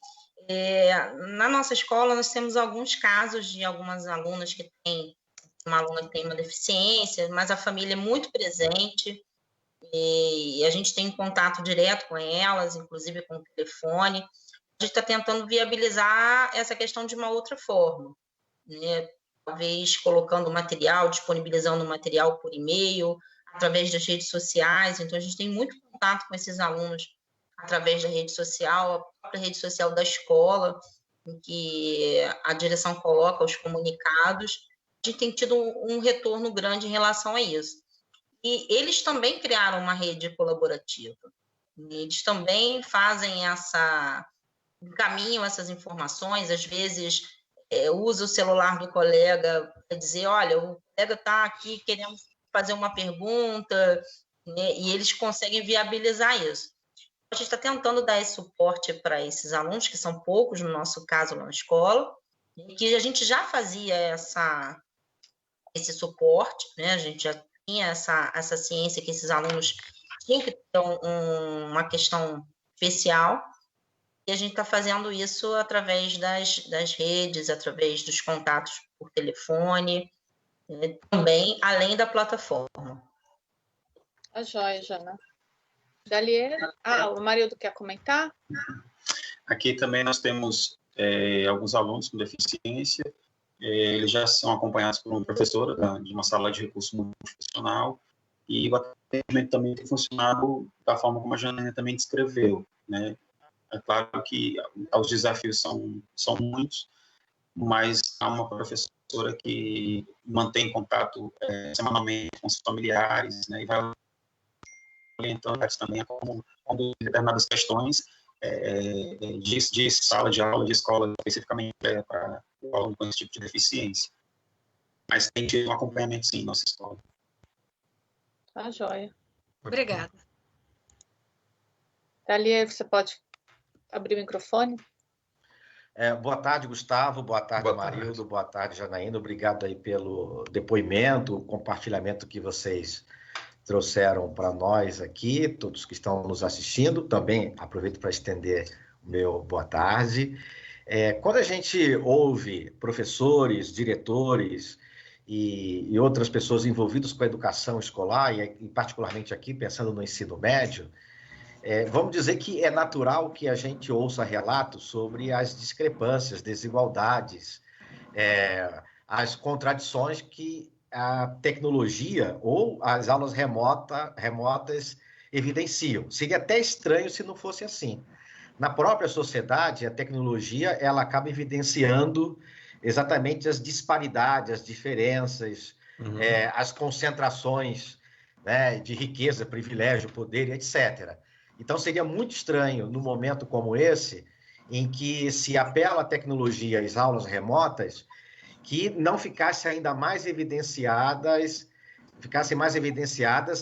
Na nossa escola, nós temos alguns casos de algumas alunas que têm, uma aluna que tem uma deficiência, mas a família é muito presente, e a gente tem contato direto com elas, inclusive com o telefone. A gente está tentando viabilizar essa questão de uma outra forma, né? Talvez colocando material, disponibilizando material por e-mail, através das redes sociais. Então, a gente tem muito contato com esses alunos através da rede social, a própria rede social da escola, em que a direção coloca os comunicados. A gente tem tido um retorno grande em relação a isso. e eles também criaram uma rede colaborativa. Eles também fazem encaminham essas informações, às vezes usa o celular do colega para dizer, olha, o colega está aqui querendo fazer uma pergunta, né, e eles conseguem viabilizar isso. A gente está tentando dar esse suporte para esses alunos, que são poucos, no nosso caso, na escola, que a gente já fazia esse suporte, né? A gente já tinha essa ciência que esses alunos tinham que ter uma questão especial, e a gente está fazendo isso através das redes, através dos contatos por telefone, né? Também, além da plataforma. A joia, Jana. Dalier, o Marildo quer comentar? Aqui também nós temos alguns alunos com deficiência, eles já são acompanhados por uma professora de uma sala de recurso multifuncional, e o atendimento também tem funcionado da forma como a Janaína também descreveu, né? É claro que os desafios são muitos, mas há uma professora que mantém contato semanalmente com os familiares, né, e vai orientando também como determinadas questões de sala de aula, de escola, especificamente para o aluno com esse tipo de deficiência. Mas tem tido um acompanhamento, sim, em nossa escola. Tá, joia. Obrigada. Dalier, você pode abrir o microfone? Boa tarde, Gustavo. Boa tarde, Marildo. Boa tarde, Janaína. Obrigado aí pelo depoimento, compartilhamento que vocês trouxeram para nós aqui, todos que estão nos assistindo. Também aproveito para estender o meu boa tarde. Quando a gente ouve professores, diretores e outras pessoas envolvidas com a educação escolar, e particularmente aqui pensando no ensino médio, vamos dizer que é natural que a gente ouça relatos sobre as discrepâncias, desigualdades, as contradições que a tecnologia ou as aulas remotas evidenciam. Seria até estranho se não fosse assim. Na própria sociedade, a tecnologia ela acaba evidenciando exatamente as disparidades, as diferenças, as concentrações, né, de riqueza, privilégio, poder, etc. Então, seria muito estranho, num momento como esse, em que se apela à tecnologia, às aulas remotas, que não ficassem ainda mais evidenciadas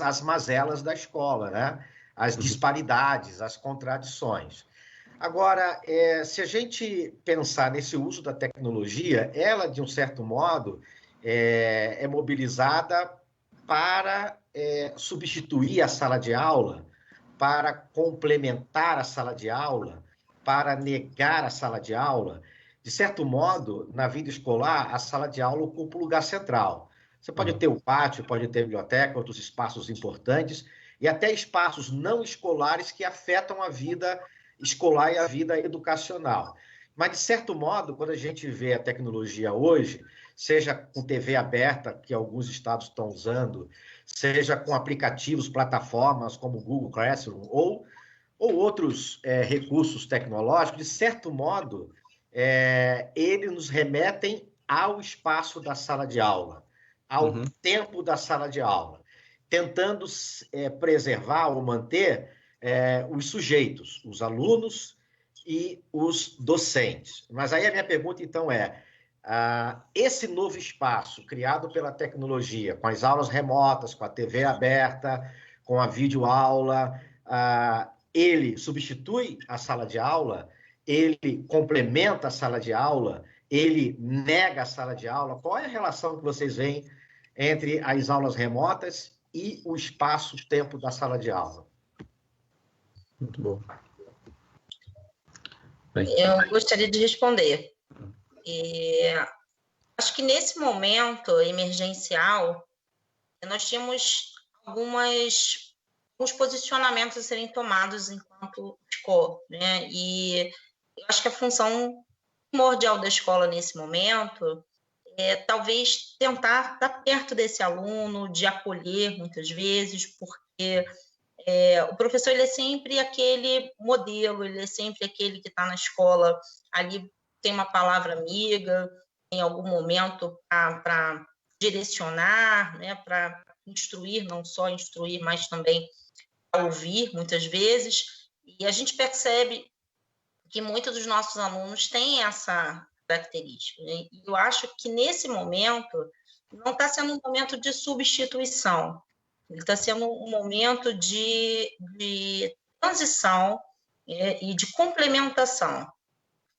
as mazelas da escola, né? As disparidades, as contradições. Agora, se a gente pensar nesse uso da tecnologia, ela, de um certo modo, é mobilizada para substituir a sala de aula, para complementar a sala de aula, para negar a sala de aula. De certo modo, na vida escolar, a sala de aula ocupa um lugar central. Você pode ter o pátio, pode ter a biblioteca, outros espaços importantes, e até espaços não escolares que afetam a vida escolar e a vida educacional. Mas, de certo modo, quando a gente vê a tecnologia hoje, seja com TV aberta, que alguns estados estão usando, seja com aplicativos, plataformas como o Google Classroom, ou outros recursos tecnológicos, de certo modo, eles nos remetem ao espaço da sala de aula, ao tempo da sala de aula, tentando preservar ou manter os sujeitos, os alunos e os docentes. Mas aí a minha pergunta, então, esse novo espaço criado pela tecnologia, com as aulas remotas, com a TV aberta, com a videoaula, ele substitui a sala de aula? Ele complementa a sala de aula? Ele nega a sala de aula? Qual é a relação que vocês veem entre as aulas remotas e o espaço-tempo da sala de aula? Muito bom. Eu gostaria de responder. Acho que nesse momento emergencial, nós tínhamos alguns posicionamentos a serem tomados enquanto escola, né? E eu acho que a função primordial da escola nesse momento é talvez tentar estar perto desse aluno, de acolher muitas vezes, porque o professor ele é sempre aquele modelo, ele é sempre aquele que está na escola, ali tem uma palavra amiga, em algum momento para direcionar, né, para instruir, não só instruir, mas também ouvir, muitas vezes. E a gente percebe que muitos dos nossos alunos têm essa característica. Né? E eu acho que, nesse momento, não está sendo um momento de substituição, ele está sendo um momento de transição e de complementação.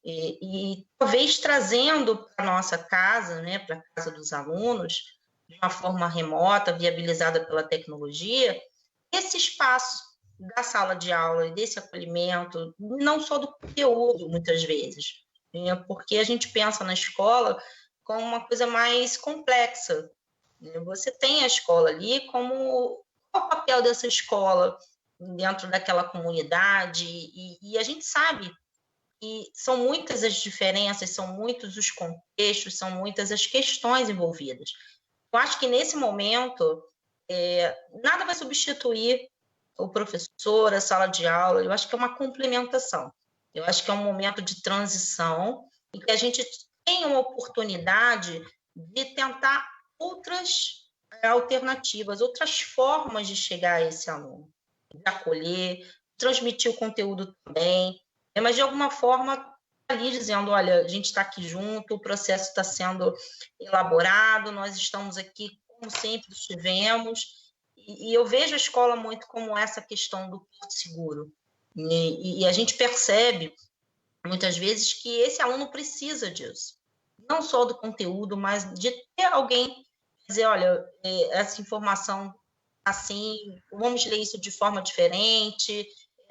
E talvez trazendo para a nossa casa, né, para a casa dos alunos, de uma forma remota, viabilizada pela tecnologia, esse espaço da sala de aula e desse acolhimento, não só do conteúdo, muitas vezes, né, porque a gente pensa na escola como uma coisa mais complexa. Né? Você tem a escola ali como qual é o papel dessa escola dentro daquela comunidade, e a gente sabe que são muitas as diferenças, são muitos os contextos, são muitas as questões envolvidas. Eu acho que, nesse momento, nada vai substituir o professor, a sala de aula. Eu acho que é uma complementação. Eu acho que é um momento de transição e que a gente tem uma oportunidade de tentar outras alternativas, outras formas de chegar a esse aluno, de acolher, transmitir o conteúdo também, mas de alguma forma ali dizendo, olha, a gente está aqui junto, o processo está sendo elaborado, nós estamos aqui como sempre estivemos, e eu vejo a escola muito como essa questão do porto seguro, e a gente percebe muitas vezes que esse aluno precisa disso, não só do conteúdo, mas de ter alguém dizer, olha, essa informação assim, vamos ler isso de forma diferente,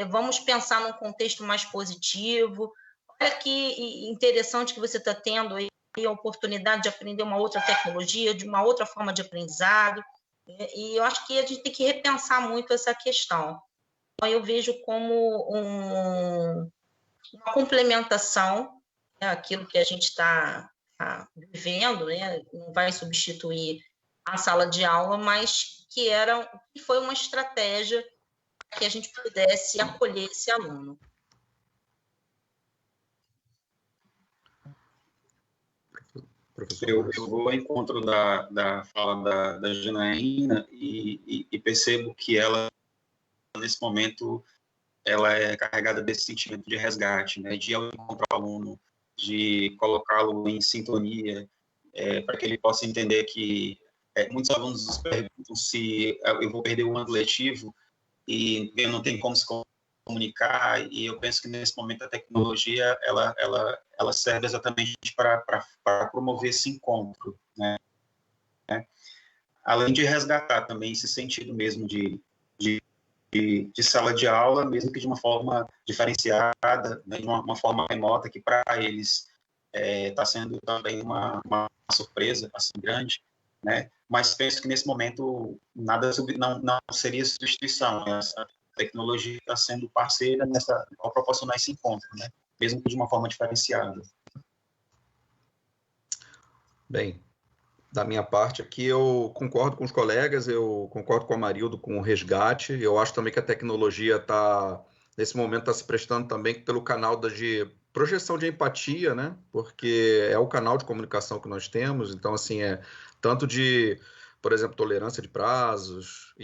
vamos pensar num contexto mais positivo. Olha que interessante que você está tendo aí a oportunidade de aprender uma outra tecnologia, de uma outra forma de aprendizado, e eu acho que a gente tem que repensar muito essa questão. Então, eu vejo como uma complementação, né, aquilo que a gente está vivendo, né, não vai substituir a sala de aula, mas que foi uma estratégia para que a gente pudesse acolher esse aluno. Eu vou ao encontro da fala da Janaína e percebo que ela, nesse momento, ela é carregada desse sentimento de resgate, né, de ir ao encontro do aluno, de colocá-lo em sintonia, para que ele possa entender que muitos alunos nos perguntam se eu vou perder o ano letivo e eu não tenho como se comunicar, e eu penso que nesse momento a tecnologia ela serve exatamente para promover esse encontro, né? Além de resgatar também esse sentido mesmo de sala de aula, mesmo que de uma forma diferenciada, né, de uma forma remota, que para eles está sendo também uma surpresa assim grande, né? Mas penso que nesse momento nada não seria substituição. Essa tecnologia está sendo parceira ao proporcionar esse encontro, né? Mesmo que de uma forma diferenciada. Bem, da minha parte aqui, eu concordo com os colegas, eu concordo com a Marildo com o resgate. Eu acho também que a tecnologia nesse momento, está se prestando também pelo canal de projeção de empatia, né? Porque é o canal de comunicação que nós temos. Então, assim, tanto de, por exemplo, tolerância de prazos,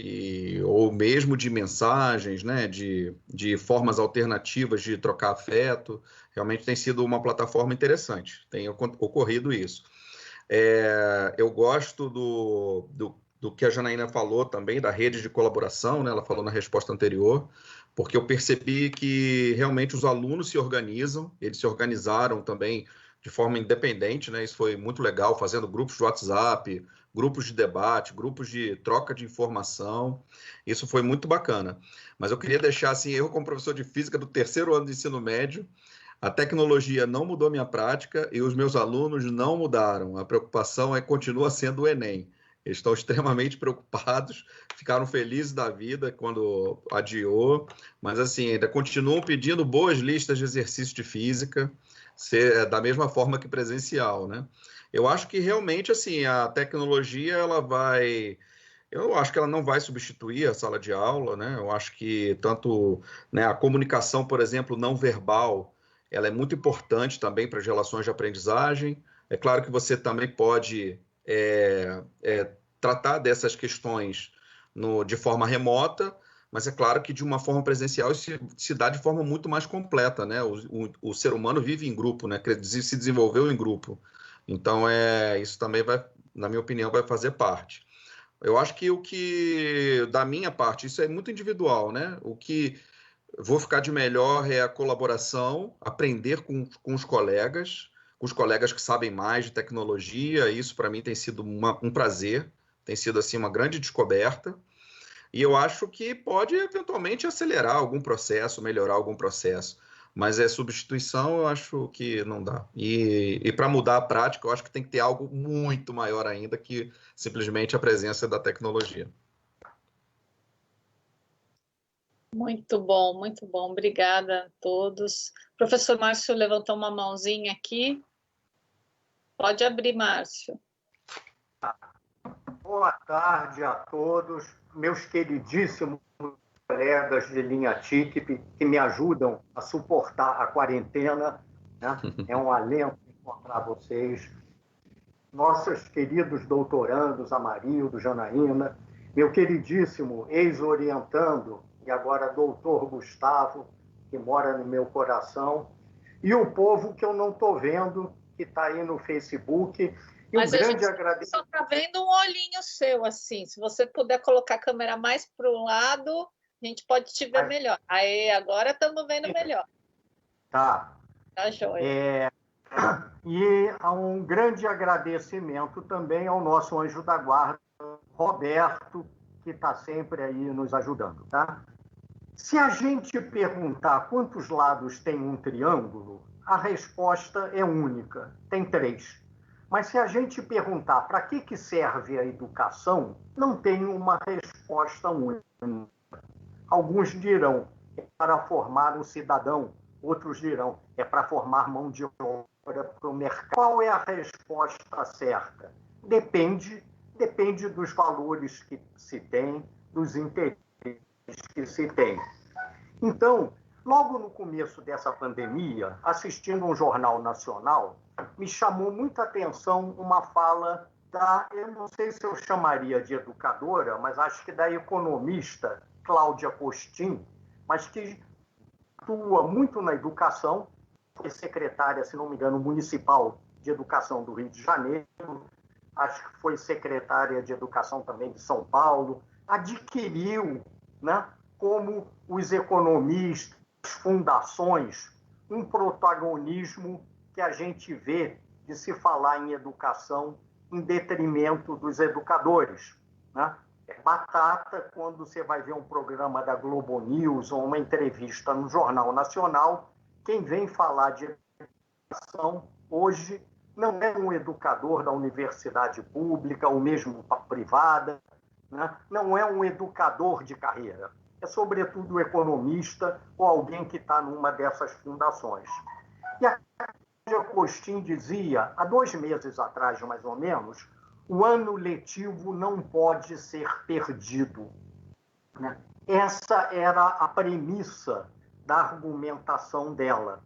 ou mesmo de mensagens, né? De formas alternativas de trocar afeto. Realmente tem sido uma plataforma interessante, tem ocorrido isso. Eu gosto do que a Janaína falou também, da rede de colaboração, né? Ela falou na resposta anterior, porque eu percebi que realmente os alunos se organizam, eles se organizaram também de forma independente, né? Isso foi muito legal, fazendo grupos de WhatsApp, grupos de debate, grupos de troca de informação, isso foi muito bacana. Mas eu queria deixar assim, eu como professor de física do 3º ano de ensino médio, a tecnologia não mudou minha prática e os meus alunos não mudaram. A preocupação continua sendo o Enem. Eles estão extremamente preocupados, ficaram felizes da vida quando adiou, mas assim, ainda continuam pedindo boas listas de exercícios de física, da mesma forma que presencial, né? Eu acho que realmente assim, a tecnologia eu acho que ela não vai substituir a sala de aula, né? Eu acho que tanto, né, a comunicação, por exemplo, não verbal, ela é muito importante também para as relações de aprendizagem. É claro que você também pode tratar dessas questões de forma remota, mas é claro que de uma forma presencial isso se dá de forma muito mais completa, né? O ser humano vive em grupo, né? Se desenvolveu em grupo. Então, isso também vai, na minha opinião, vai fazer parte. Eu acho que da minha parte, isso é muito individual, né? O que vou ficar de melhor é a colaboração, aprender com os colegas que sabem mais de tecnologia. Isso, para mim, tem sido um prazer, tem sido assim uma grande descoberta. E eu acho que pode, eventualmente, acelerar algum processo, melhorar algum processo. Mas substituição, eu acho que não dá. E para mudar a prática, eu acho que tem que ter algo muito maior ainda que simplesmente a presença da tecnologia. Muito bom, muito bom. Obrigada a todos. O professor Márcio levantou uma mãozinha aqui. Pode abrir, Márcio. Boa tarde a todos, meus queridíssimos colegas de linha TICP, que me ajudam a suportar a quarentena, né? É um alento encontrar vocês. Nossos queridos doutorandos, Amarildo, Janaína, meu queridíssimo ex-orientando, e agora doutor Gustavo, que mora no meu coração, e o povo que eu não estou vendo, que está aí no Facebook. E mas a gente só está vendo um olhinho seu, assim. Se você puder colocar a câmera mais para o lado, a gente pode te ver melhor. Aí, agora estamos vendo melhor. Tá. Tá joia. E um grande agradecimento também ao nosso anjo da guarda, Roberto, que está sempre aí nos ajudando, tá? Se a gente perguntar quantos lados tem um triângulo, a resposta é única, tem 3. Mas se a gente perguntar para que serve a educação, não tem uma resposta única. Alguns dirão, é para formar o cidadão, outros dirão, é para formar mão de obra para o mercado. Qual é a resposta certa? Depende dos valores que se tem, dos interesses que se tem. Então, logo no começo dessa pandemia, assistindo um jornal nacional, me chamou muita atenção uma fala eu não sei se eu chamaria de educadora, mas acho que da economista Cláudia Costin, mas que atua muito na educação, foi secretária, se não me engano, municipal de educação do Rio de Janeiro, acho que foi secretária de educação também de São Paulo, adquiriu, né, como os economistas, as fundações, um protagonismo que a gente vê de se falar em educação em detrimento dos educadores, né? É batata quando você vai ver um programa da Globo News ou uma entrevista no Jornal Nacional, quem vem falar de educação hoje não é um educador da universidade pública ou mesmo privada, né? Não é um educador de carreira, é sobretudo economista ou alguém que está numa dessas fundações. E a Costin dizia, há 2 meses atrás, mais ou menos, o ano letivo não pode ser perdido, né? Essa era a premissa da argumentação dela.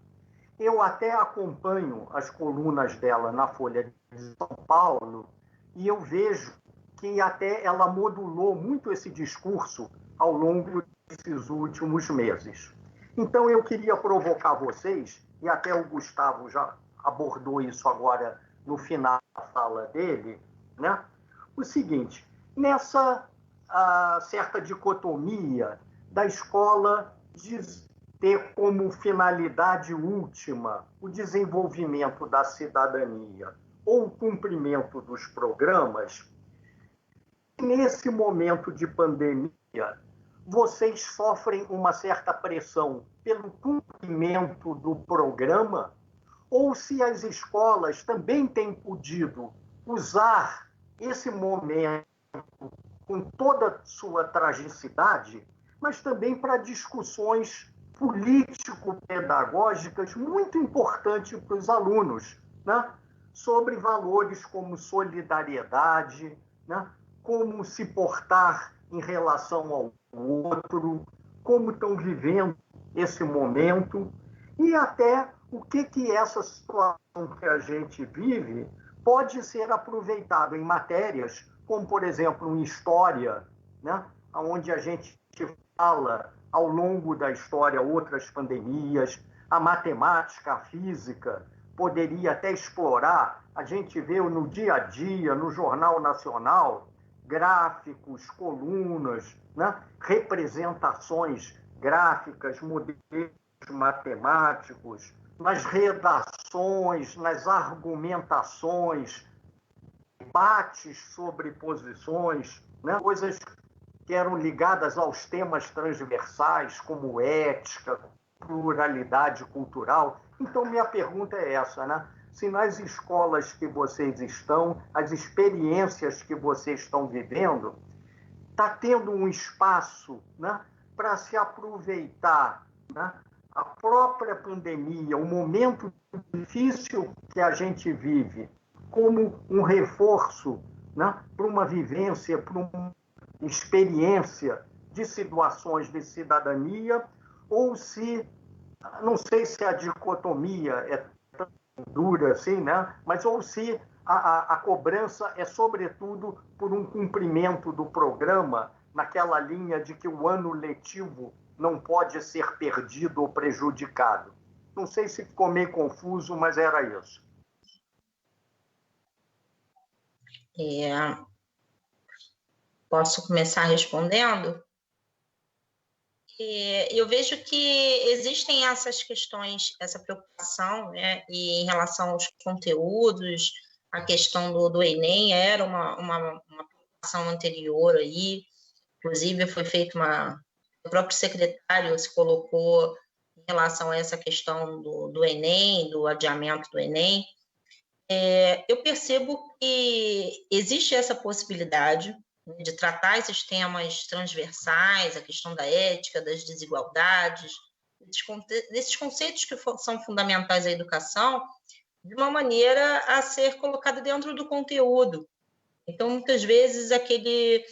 Eu até acompanho as colunas dela na Folha de São Paulo e eu vejo que até ela modulou muito esse discurso ao longo desses últimos meses. Então, eu queria provocar vocês, e até o Gustavo já abordou isso agora no final da fala dele, né? O seguinte, nessa certa dicotomia da escola de ter como finalidade última o desenvolvimento da cidadania ou o cumprimento dos programas, nesse momento de pandemia, vocês sofrem uma certa pressão pelo cumprimento do programa, ou se as escolas também têm podido usar esse momento com toda a sua tragicidade, mas também para discussões político-pedagógicas muito importantes para os alunos, né? Sobre valores como solidariedade, né? Como se portar em relação ao outro, como estão vivendo esse momento e até o que essa situação que a gente vive pode ser aproveitado em matérias como, por exemplo, em história, né? Onde a gente fala ao longo da história outras pandemias, a matemática, a física, poderia até explorar. A gente vê no dia a dia, no Jornal Nacional, gráficos, colunas, né? Representações gráficas, modelos matemáticos, nas redações, nas argumentações, debates sobre posições, né? Coisas que eram ligadas aos temas transversais, como ética, pluralidade cultural. Então, minha pergunta é essa, né? Se nas escolas que vocês estão, as experiências que vocês estão vivendo, está tendo um espaço, né, para se aproveitar, né, a própria pandemia, o momento difícil que a gente vive, como um reforço, né, para uma vivência, para uma experiência de situações de cidadania, ou se, não sei se a dicotomia é tão dura assim, né, mas ou se a cobrança é, sobretudo, por um cumprimento do programa, naquela linha de que o ano letivo não pode ser perdido ou prejudicado. Não sei se ficou meio confuso, mas era isso. Posso começar respondendo? Eu vejo que existem essas questões, essa preocupação, né, e em relação aos conteúdos, a questão do Enem era uma preocupação anterior aí, inclusive foi feita o próprio secretário se colocou em relação a essa questão do Enem, do adiamento do Enem. Eu percebo que existe essa possibilidade de tratar esses temas transversais, a questão da ética, das desigualdades, desses conceitos que são fundamentais à educação, de uma maneira a ser colocada dentro do conteúdo. Então, muitas vezes, aquele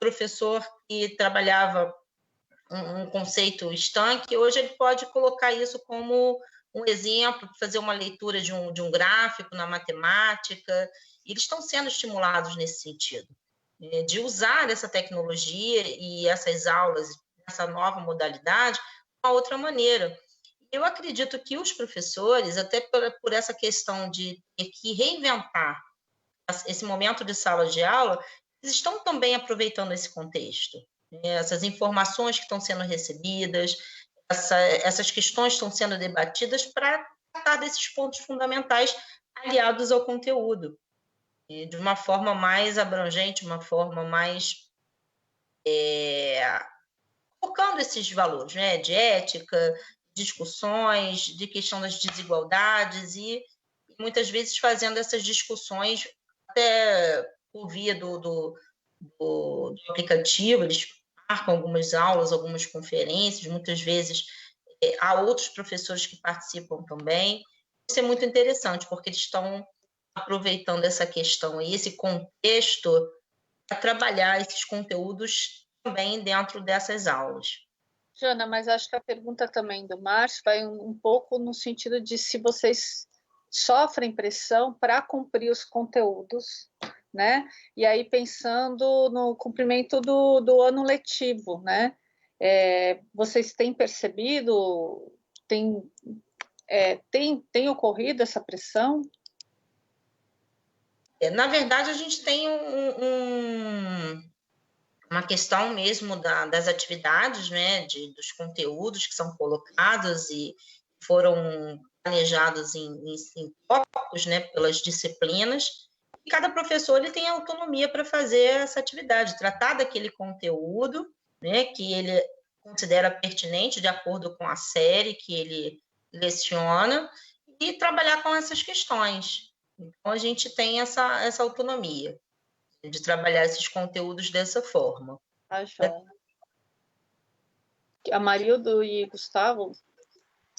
professor que trabalhava um conceito estanque, hoje ele pode colocar isso como um exemplo, fazer uma leitura de um gráfico na matemática. Eles estão sendo estimulados nesse sentido, de usar essa tecnologia e essas aulas, essa nova modalidade, de uma outra maneira. Eu acredito que os professores, até por essa questão de ter que reinventar esse momento de sala de aula, eles estão também aproveitando esse contexto. Essas informações que estão sendo recebidas, essas questões estão sendo debatidas para tratar desses pontos fundamentais aliados ao conteúdo, de uma forma mais abrangente, uma forma mais focando esses valores, né, de ética, discussões, de questão das desigualdades e muitas vezes fazendo essas discussões até por via do aplicativo. Eles marcam algumas aulas, algumas conferências, muitas vezes há outros professores que participam também. Isso é muito interessante, porque eles estão aproveitando essa questão e esse contexto para trabalhar esses conteúdos também dentro dessas aulas. Jana, mas acho que a pergunta também do Márcio vai um pouco no sentido de se vocês sofrem pressão para cumprir os conteúdos, né? E aí pensando no cumprimento do ano letivo, né? Vocês têm percebido, tem ocorrido essa pressão? Na verdade, a gente tem uma questão mesmo das atividades, né, dos conteúdos que são colocados e foram planejados em tópicos, né, pelas disciplinas. E cada professor ele tem autonomia para fazer essa atividade, tratar daquele conteúdo, né, que ele considera pertinente de acordo com a série que ele leciona e trabalhar com essas questões. Então, a gente tem essa autonomia de trabalhar esses conteúdos dessa forma. A Marildo e Gustavo?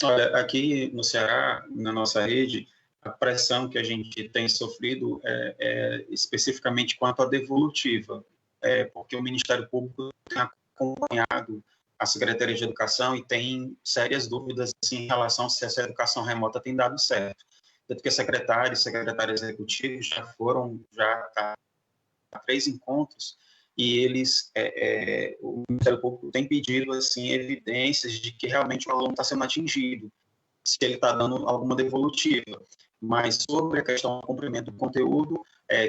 Olha, aqui no Ceará, na nossa rede, a pressão que a gente tem sofrido é especificamente quanto à devolutiva, porque o Ministério Público tem acompanhado a Secretaria de Educação e tem sérias dúvidas assim, em relação se essa educação remota tem dado certo. Tanto que secretários e secretários executivos já 3 encontros, e eles, o Ministério Público tem pedido assim, evidências de que realmente o aluno está sendo atingido, se ele está dando alguma devolutiva. Mas sobre a questão do cumprimento do conteúdo,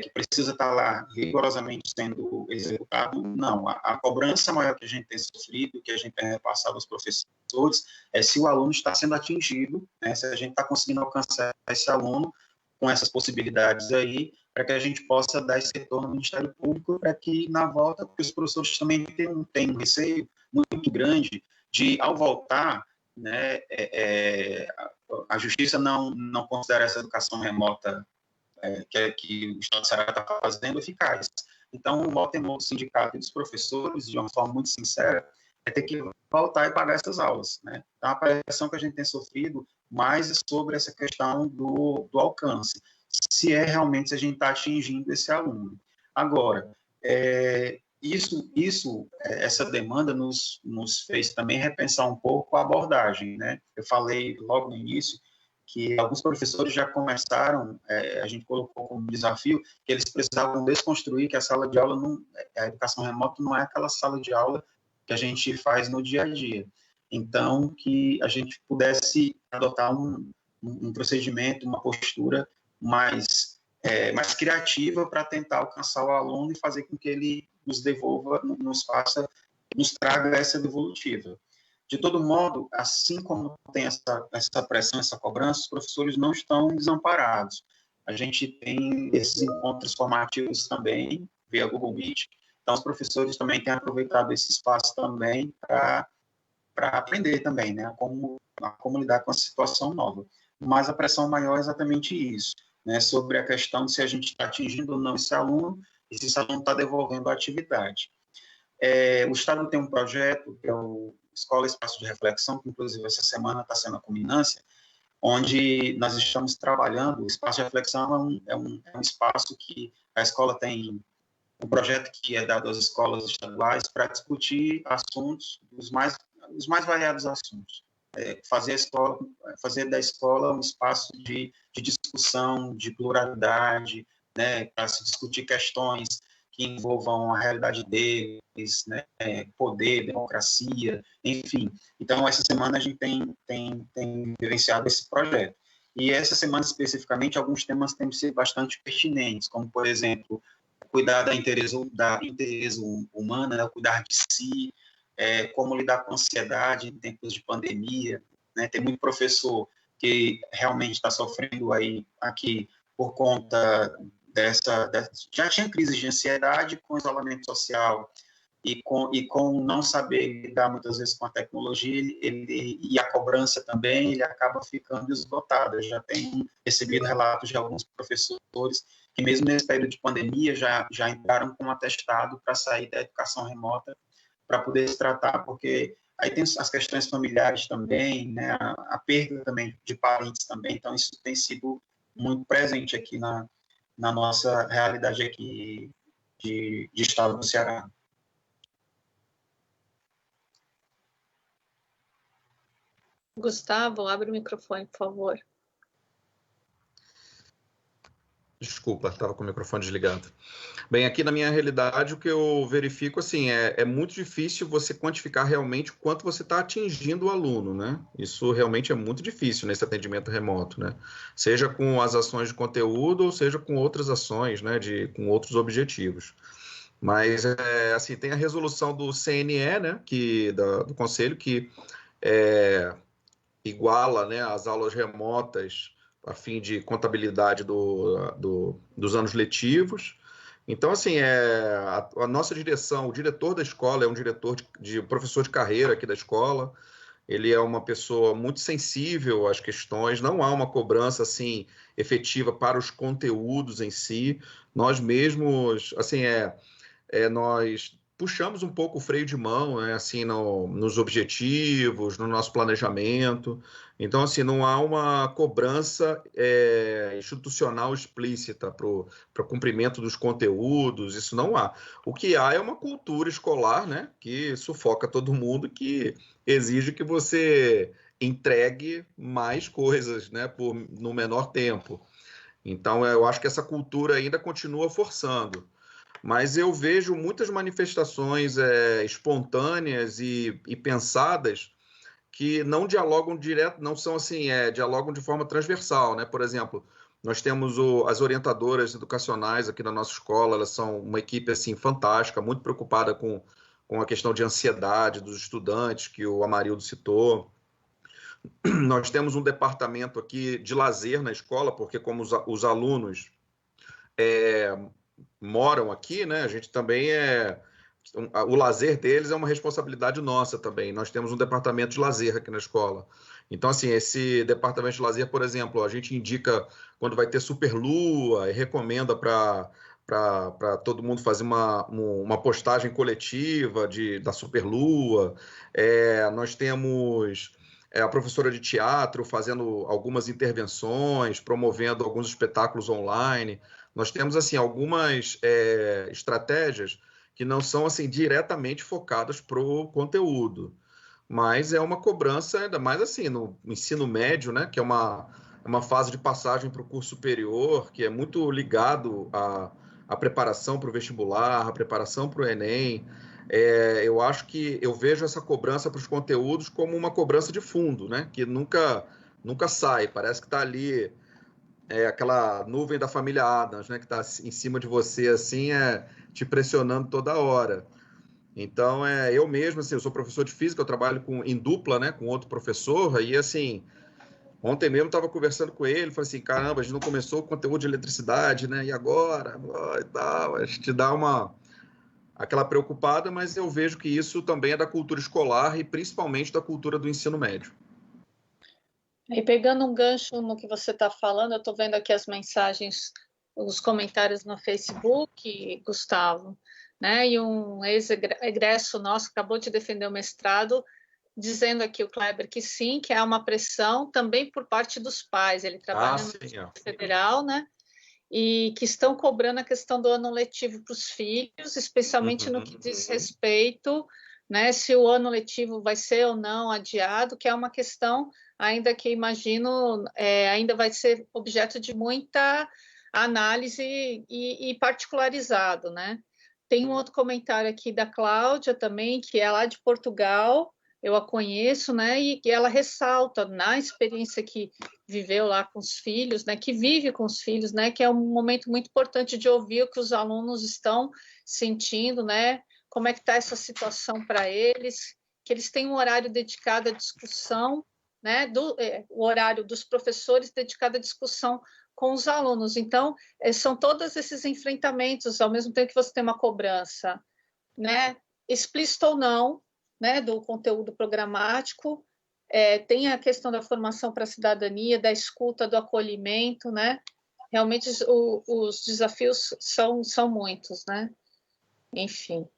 que precisa estar lá rigorosamente sendo executado, não. A cobrança maior que a gente tem sofrido, que a gente tem repassado aos professores, é se o aluno está sendo atingido, né, se a gente está conseguindo alcançar esse aluno com essas possibilidades aí, para que a gente possa dar esse retorno ao Ministério Público, para que, na volta, porque os professores também têm um receio muito grande de, ao voltar, né, a Justiça não considera essa educação remota que o Estado de Ceará está fazendo eficaz. Então, o temor do sindicato e dos professores, de uma forma muito sincera, é ter que voltar e pagar essas aulas, né? Então, a pressão que a gente tem sofrido mais é sobre essa questão do alcance, se realmente a gente está atingindo esse aluno. Agora, essa demanda nos fez também repensar um pouco a abordagem, né? Eu falei logo no início que alguns professores já começaram, a gente colocou como desafio, que eles precisavam desconstruir que a sala de aula, a educação remota não é aquela sala de aula que a gente faz no dia a dia. Então, que a gente pudesse adotar um procedimento, uma postura mais criativa para tentar alcançar o aluno e fazer com que ele nos devolva, nos traga essa devolutiva. De todo modo, assim como tem essa pressão, essa cobrança, os professores não estão desamparados. A gente tem esses encontros formativos também, via Google Meet, então os professores também têm aproveitado esse espaço também para aprender também, né, a como lidar com a situação nova. Mas a pressão maior é exatamente isso, né, sobre a questão de se a gente está atingindo ou não esse aluno, e se esse aluno está devolvendo a atividade. O Estado tem um projeto, que é o Escola Espaço de Reflexão, que inclusive essa semana está sendo a culminância, onde nós estamos trabalhando. O Espaço de Reflexão é um espaço que a escola tem um projeto que é dado às escolas estaduais para discutir assuntos, os mais variados assuntos. Fazer da escola um espaço de discussão, de pluralidade, né, para se discutir questões que envolvam a realidade deles, né, poder, democracia, enfim. Então, essa semana a gente tem vivenciado esse projeto. E essa semana, especificamente, alguns temas têm sido bastante pertinentes, como, por exemplo, cuidar da interesse humana, né, cuidar de si, como lidar com a ansiedade em tempos de pandemia, né? Tem muito professor que realmente está sofrendo aí aqui por conta já tinha crise de ansiedade com isolamento social e com não saber lidar muitas vezes com a tecnologia e a cobrança também, ele acaba ficando esgotado. Eu já tenho recebido relatos de alguns professores que mesmo nesse período de pandemia já entraram com um atestado para sair da educação remota para poder se tratar, porque aí tem as questões familiares também, né, a perda também de parentes também, então isso tem sido muito presente aqui na nossa realidade aqui de estado do Ceará. Gustavo, abre o microfone, por favor. Desculpa, estava com o microfone desligado. Bem, aqui na minha realidade, o que eu verifico, assim, é muito difícil você quantificar realmente o quanto você está atingindo o aluno, né? Isso realmente é muito difícil nesse atendimento remoto, né? Seja com as ações de conteúdo, ou seja com outras ações, né? Com outros objetivos. Mas, assim, tem a resolução do CNE, né? Do Conselho, que iguala, né, as aulas remotas a fim de contabilidade dos anos letivos. Então, assim, a nossa direção, o diretor da escola é um diretor professor de carreira aqui da escola, ele é uma pessoa muito sensível às questões, não há uma cobrança, assim, efetiva para os conteúdos em si. Nós mesmos, assim, nós puxamos um pouco o freio de mão, né, assim, nos objetivos, no nosso planejamento. Então, assim, não há uma cobrança institucional explícita para o cumprimento dos conteúdos, isso não há. O que há é uma cultura escolar, né, que sufoca todo mundo, que exige que você entregue mais coisas, né, no menor tempo. Então, eu acho que essa cultura ainda continua forçando. mas eu vejo muitas manifestações espontâneas e pensadas que não dialogam direto, não são assim, dialogam de forma transversal, né? Por exemplo, nós temos as orientadoras educacionais aqui na nossa escola, elas são uma equipe assim fantástica, muito preocupada com a questão de ansiedade dos estudantes, que o Amarildo citou. Nós temos um departamento aqui de lazer na escola, porque como os alunos moram aqui, né? A gente também o lazer deles é uma responsabilidade nossa também. Nós temos um departamento de lazer aqui na escola. Então, assim, esse departamento de lazer, por exemplo, a gente indica quando vai ter superlua e recomenda para todo mundo fazer uma postagem coletiva da superlua. Nós temos a professora de teatro fazendo algumas intervenções, promovendo alguns espetáculos online. Nós temos assim algumas estratégias que não são assim diretamente focadas para o conteúdo, mas é uma cobrança ainda mais assim no ensino médio, né, que é uma fase de passagem para o curso superior, que é muito ligado à preparação para o vestibular, à preparação para o Enem. Eu acho que eu vejo essa cobrança para os conteúdos como uma cobrança de fundo, né, que nunca sai, parece que está ali aquela nuvem da família Adams, né, que está em cima de você, assim, te pressionando toda hora. Então, eu mesmo, assim, eu sou professor de física, eu trabalho em dupla, né, com outro professor, e, assim, ontem mesmo estava conversando com ele, falei assim, caramba, a gente não começou o conteúdo de eletricidade, né, e agora? E tal, a gente dá aquela preocupada, mas eu vejo que isso também é da cultura escolar e principalmente da cultura do ensino médio. E pegando um gancho no que você está falando, eu estou vendo aqui as mensagens, os comentários no Facebook, Gustavo, né? E um ex-egresso nosso acabou de defender o mestrado, dizendo aqui o Kleber que sim, que há uma pressão também por parte dos pais. Ele trabalha no federal, né? E que estão cobrando a questão do ano letivo para os filhos, especialmente no que diz respeito, né? Se o ano letivo vai ser ou não adiado, que é uma questão ainda que imagino ainda vai ser objeto de muita análise e particularizado, né? Tem um outro comentário aqui da Cláudia também, que é lá de Portugal, eu a conheço, né? E ela ressalta na experiência que viveu lá com os filhos, né? Que vive com os filhos, né? Que é um momento muito importante de ouvir o que os alunos estão sentindo, né? Como é que está essa situação para eles, que eles têm um horário dedicado à discussão, né, o horário dos professores dedicado à discussão com os alunos. Então, são todos esses enfrentamentos, ao mesmo tempo que você tem uma cobrança, né, explícita ou não, né, do conteúdo programático, tem a questão da formação para a cidadania, da escuta, do acolhimento, né? Realmente os desafios são muitos, né? Enfim.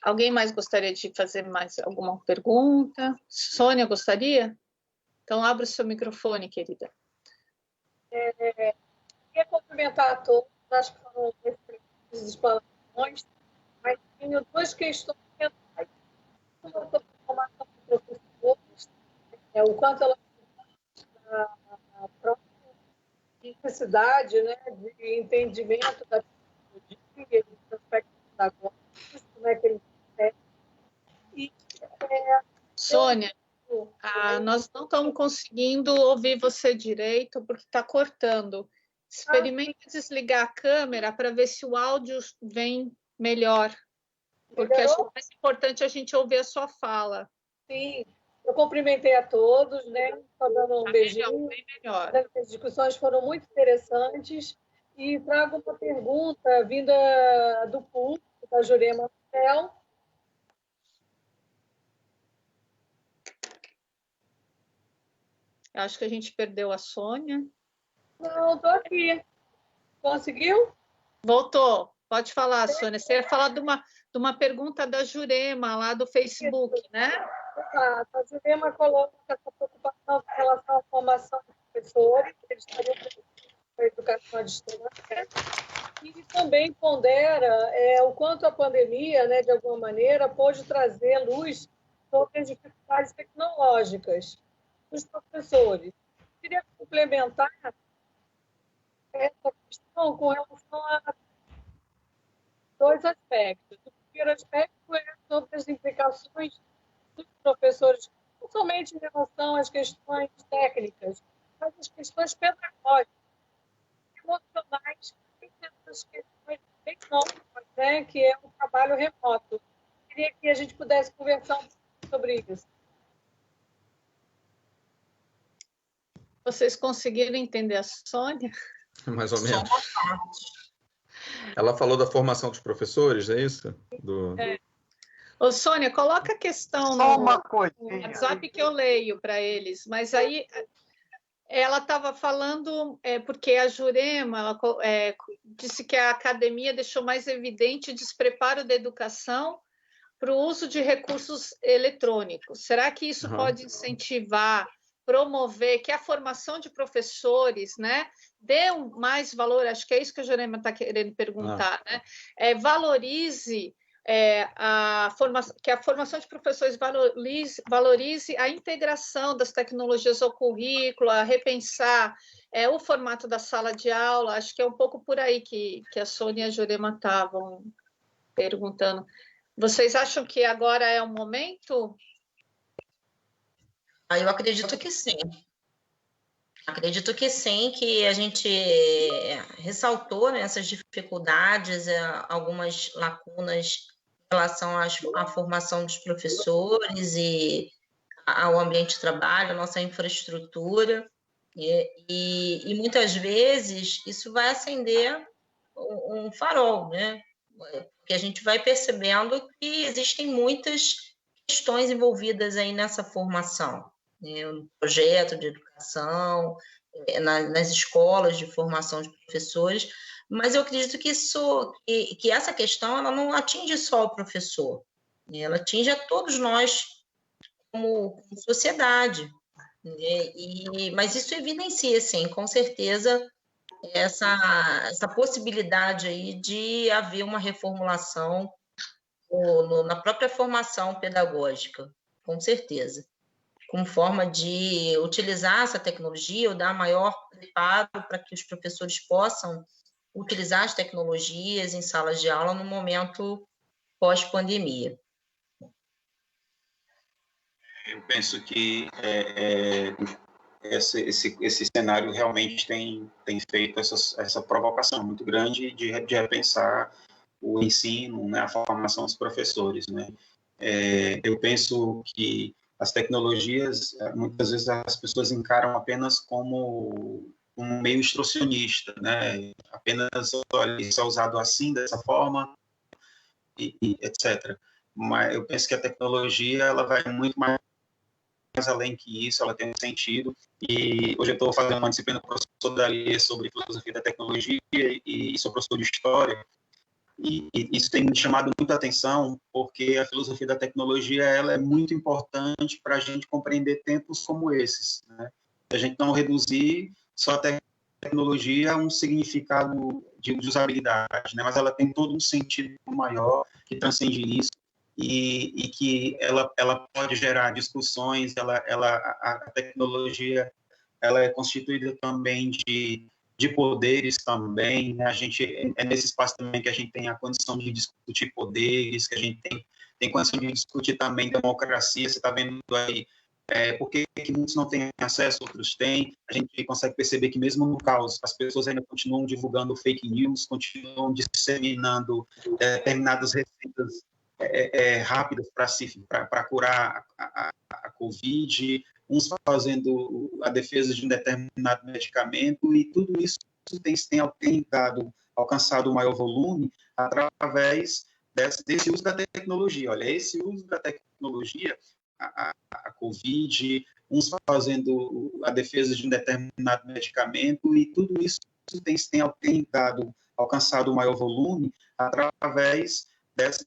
Alguém mais gostaria de fazer mais alguma pergunta? Sônia, gostaria? Então, abra o seu microfone, querida. Queria cumprimentar a todos, acho que foram excelentes explanações, mas tenho duas questões centrais. Uma sobre a formação de professores, o quanto ela a própria necessidade, né, de entendimento da tecnologia, dos aspectos pedagógicos, como é que eles Sônia, nós não estamos conseguindo ouvir você direito porque está cortando. Experimente desligar a câmera para ver se o áudio vem melhor, porque acho que é mais importante a gente ouvir a sua fala. Sim, eu cumprimentei a todos, né? Só dando um beijinho. Bem melhor. As discussões foram muito interessantes e trago uma pergunta vinda do público, da Jurema Marcel. Acho que a gente perdeu a Sônia. Não, estou aqui. Conseguiu? Voltou. Pode falar, Sônia. Você ia falar de uma pergunta da Jurema, lá do Facebook, né? Exato. A Jurema coloca essa preocupação em relação à formação de professores, eles estariam para a educação à distância, e também pondera o quanto a pandemia, né, de alguma maneira, pôde trazer luz sobre as dificuldades tecnológicas dos professores. Eu queria complementar essa questão com relação dois aspectos. O primeiro aspecto é sobre as implicações dos professores, não somente em relação às questões técnicas, mas as questões pedagógicas, emocionais, e essas questões bem novas, né, que é o trabalho remoto. Queria que a gente pudesse conversar um pouco sobre isso. Vocês conseguiram entender a Sônia? Mais ou menos. Ela falou da formação dos professores, é isso? Ô, Sônia, coloca a questão Só no uma coisinha. WhatsApp que eu leio para eles, mas aí ela estava falando, porque a Jurema disse que a academia deixou mais evidente o despreparo da educação para o uso de recursos eletrônicos. Será que isso pode incentivar, promover que a formação de professores, né, dê mais valor? Acho que é isso que a Jurema está querendo perguntar, né? Valorize que a formação de professores valorize a integração das tecnologias ao currículo, a repensar o formato da sala de aula. Acho que é um pouco por aí que a Sônia e a Jurema estavam perguntando. Vocês acham que agora é o momento? Eu acredito que sim. Acredito que sim, que a gente ressaltou, né, essas dificuldades, algumas lacunas em relação à formação dos professores e ao ambiente de trabalho, à nossa infraestrutura, e muitas vezes isso vai acender um farol, né? Porque a gente vai percebendo que existem muitas questões envolvidas aí nessa formação, no projeto de educação, nas escolas de formação de professores, mas eu acredito que essa questão ela não atinge só o professor, ela atinge a todos nós como sociedade, mas isso evidencia, sim, com certeza, essa possibilidade aí de haver uma reformulação na própria formação pedagógica, com certeza, como forma de utilizar essa tecnologia ou dar maior preparo para que os professores possam utilizar as tecnologias em salas de aula no momento pós-pandemia. Eu penso que esse cenário realmente tem feito essa provocação muito grande de repensar o ensino, né, a formação dos professores, né? Eu penso que as tecnologias, muitas vezes as pessoas encaram apenas como um meio instrucionista, né? Apenas, olha, isso é usado assim, dessa forma, e etc. Mas eu penso que a tecnologia ela vai muito mais além que isso, ela tem um sentido. E hoje eu estou fazendo uma disciplina com o professor Dali sobre filosofia da tecnologia e sou professor de história. E isso tem me chamado muita atenção, porque a filosofia da tecnologia ela é muito importante para a gente compreender tempos como esses, né? A gente não reduzir só a tecnologia a um significado de usabilidade, né? Mas ela tem todo um sentido maior que transcende isso e que ela pode gerar discussões. A tecnologia ela é constituída também de poderes também, né? A gente é nesse espaço também que a gente tem a condição de discutir poderes, que a gente tem condição de discutir também democracia. Você está vendo aí por que muitos não têm acesso, outros têm. A gente consegue perceber que mesmo no caos, as pessoas ainda continuam divulgando fake news, continuam disseminando determinadas receitas rápidas para curar a Covid, uns fazendo a defesa de um determinado medicamento, e tudo isso tem alcançado um maior volume através desse uso da tecnologia. Olha, esse uso da tecnologia, a Covid, uns fazendo a defesa de um determinado medicamento, e tudo isso tem alcançado um maior volume através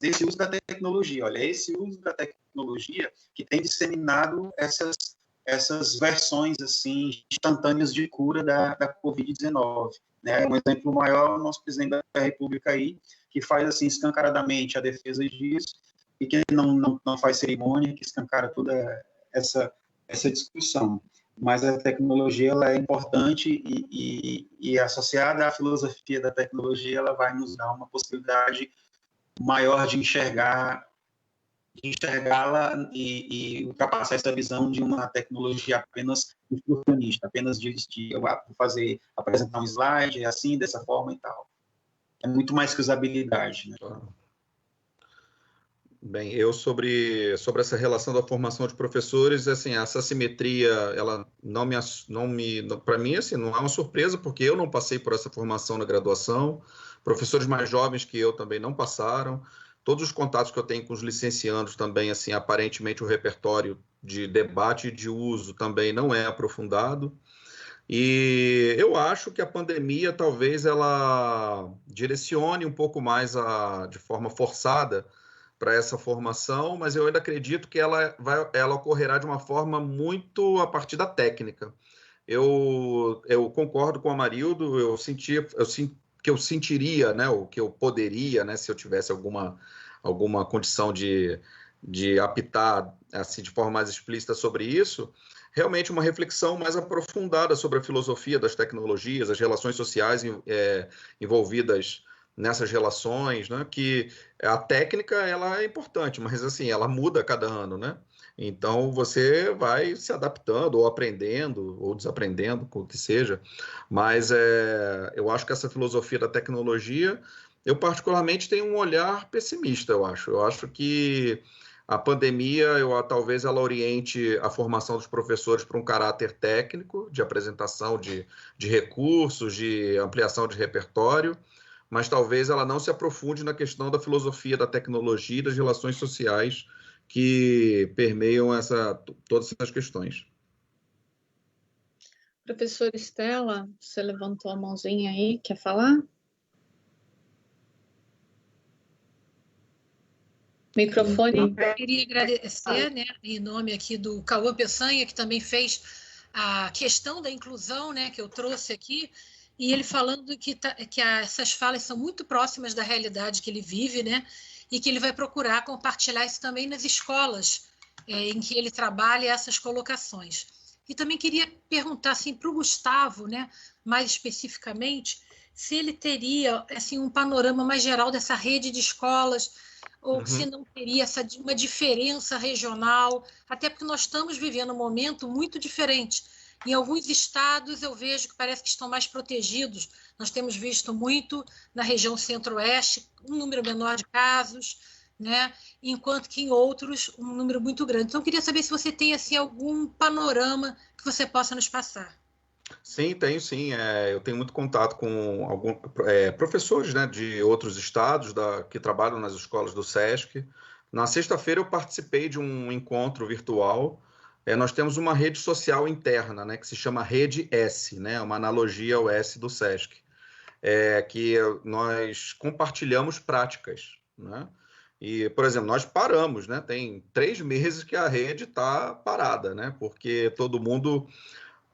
desse uso da tecnologia. Olha, esse uso da tecnologia que tem disseminado essas versões assim instantâneas de cura da Covid-19. Né? Um exemplo maior, o nosso presidente da República aí, que faz assim escancaradamente a defesa disso e que não faz cerimônia, que escancara toda essa discussão. Mas a tecnologia ela é importante e associada à filosofia da tecnologia, ela vai nos dar uma possibilidade maior de enxergá-la e ultrapassar essa visão de uma tecnologia apenas instrucionista, apenas de apresentar um slide, assim, dessa forma e tal. É muito mais que usabilidade, né? Bem, eu sobre essa relação da formação de professores, assim, essa assimetria, ela para mim, assim, não é uma surpresa, porque eu não passei por essa formação na graduação, professores mais jovens que eu também não passaram, todos os contatos que eu tenho com os licenciandos também, assim, aparentemente o repertório de debate e de uso também não é aprofundado, e eu acho que a pandemia talvez ela direcione um pouco mais de forma forçada para essa formação, mas eu ainda acredito que ela ocorrerá de uma forma muito a partir da técnica. Eu concordo com o Amarildo, que eu sentiria, né, o que eu poderia, né, se eu tivesse alguma condição de apitar assim, de forma mais explícita sobre isso, realmente uma reflexão mais aprofundada sobre a filosofia das tecnologias, as relações sociais envolvidas nessas relações, né? Que a técnica ela é importante, mas assim ela muda a cada ano, né? Então você vai se adaptando ou aprendendo ou desaprendendo, o que seja. Mas eu acho que essa filosofia da tecnologia, eu particularmente tenho um olhar pessimista. Eu acho que a pandemia, talvez ela oriente a formação dos professores para um caráter técnico, de apresentação de recursos, de ampliação de repertório, mas talvez ela não se aprofunde na questão da filosofia da tecnologia e das relações sociais que permeiam todas essas questões. Professora Estela, você levantou a mãozinha aí, quer falar? Microfone. Eu queria agradecer, né, em nome aqui do Cauã Peçanha, que também fez a questão da inclusão, né, que eu trouxe aqui, e ele falando que essas falas são muito próximas da realidade que ele vive, né, e que ele vai procurar compartilhar isso também nas escolas em que ele trabalha essas colocações. E também queria perguntar assim, para o Gustavo, né, mais especificamente, se ele teria assim, um panorama mais geral dessa rede de escolas, ou se não teria uma diferença regional, até porque nós estamos vivendo um momento muito diferente. Em alguns estados eu vejo que parece que estão mais protegidos. Nós temos visto muito na região centro-oeste, um número menor de casos, né? Enquanto que em outros um número muito grande. Então eu queria saber se você tem assim, algum panorama que você possa nos passar. Sim, tenho sim. Eu tenho muito contato com alguns professores, né, de outros estados que trabalham nas escolas do SESC. Na sexta-feira eu participei de um encontro virtual. Nós temos uma rede social interna, né, que se chama Rede S, né, uma analogia ao S do SESC, que nós compartilhamos práticas, né? E, por exemplo, nós paramos, né? Tem 3 meses que a rede está parada, né? Porque todo mundo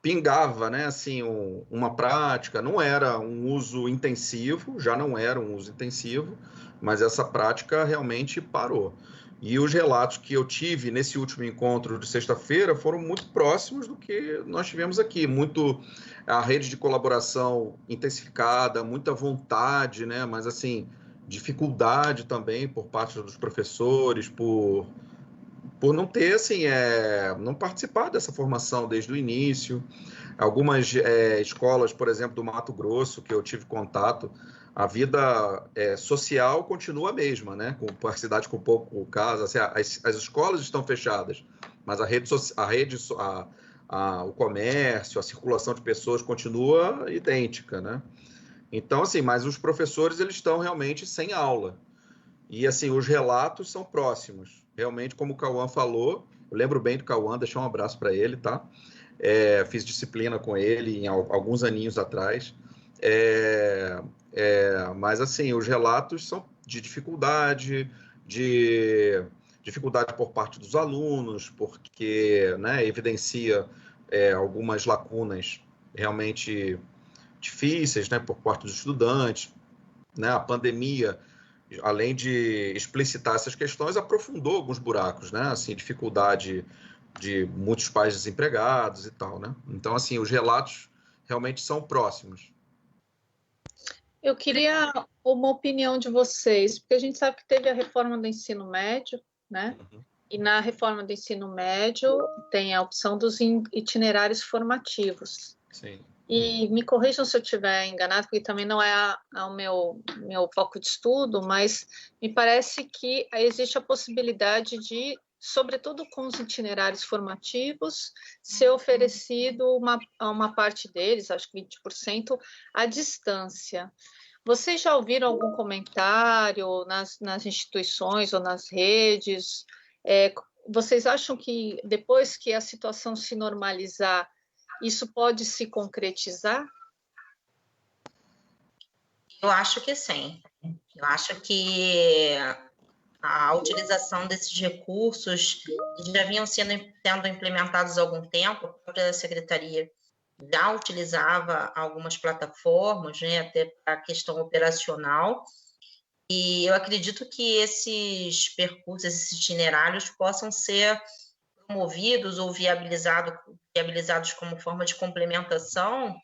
pingava, né, assim, uma prática, não era um uso intensivo, já não era um uso intensivo, mas essa prática realmente parou. E os relatos que eu tive nesse último encontro de sexta-feira foram muito próximos do que nós tivemos aqui, muito a rede de colaboração intensificada, muita vontade, né, mas assim, dificuldade também por parte dos professores, por não ter, assim, não participar dessa formação desde o início. Algumas escolas, por exemplo, do Mato Grosso, que eu tive contato, a vida social continua a mesma, né? Com a cidade com pouco caso, assim, as escolas estão fechadas, mas o comércio, a circulação de pessoas continua idêntica, né? Então, assim, mas os professores, eles estão realmente sem aula. E, assim, os relatos são próximos. Realmente, como o Cauã falou, eu lembro bem do Cauã, deixar um abraço para ele, tá? Fiz disciplina com ele alguns aninhos atrás. Mas, assim, os relatos são de dificuldade por parte dos alunos, porque, né, evidencia algumas lacunas realmente difíceis, né, por parte dos estudantes, né? A pandemia, além de explicitar essas questões, aprofundou alguns buracos, né? Assim, dificuldade de muitos pais desempregados e tal, né? Então, assim, os relatos realmente são próximos. Eu queria uma opinião de vocês, porque a gente sabe que teve a reforma do ensino médio, né? E na reforma do ensino médio tem a opção dos itinerários formativos. Sim. E me corrijam se eu estiver enganado, porque também não é o meu foco de estudo, mas me parece que existe a possibilidade de, sobretudo com os itinerários formativos, ser oferecido uma parte deles, acho que 20%, à distância. Vocês já ouviram algum comentário nas instituições ou nas redes? Vocês acham que depois que a situação se normalizar, isso pode se concretizar? Eu acho que sim. Eu acho que a utilização desses recursos já vinham sendo implementados há algum tempo. A própria Secretaria já utilizava algumas plataformas, né, até para a questão operacional. E eu acredito que esses percursos, esses itinerários possam ser promovidos ou viabilizados como forma de complementação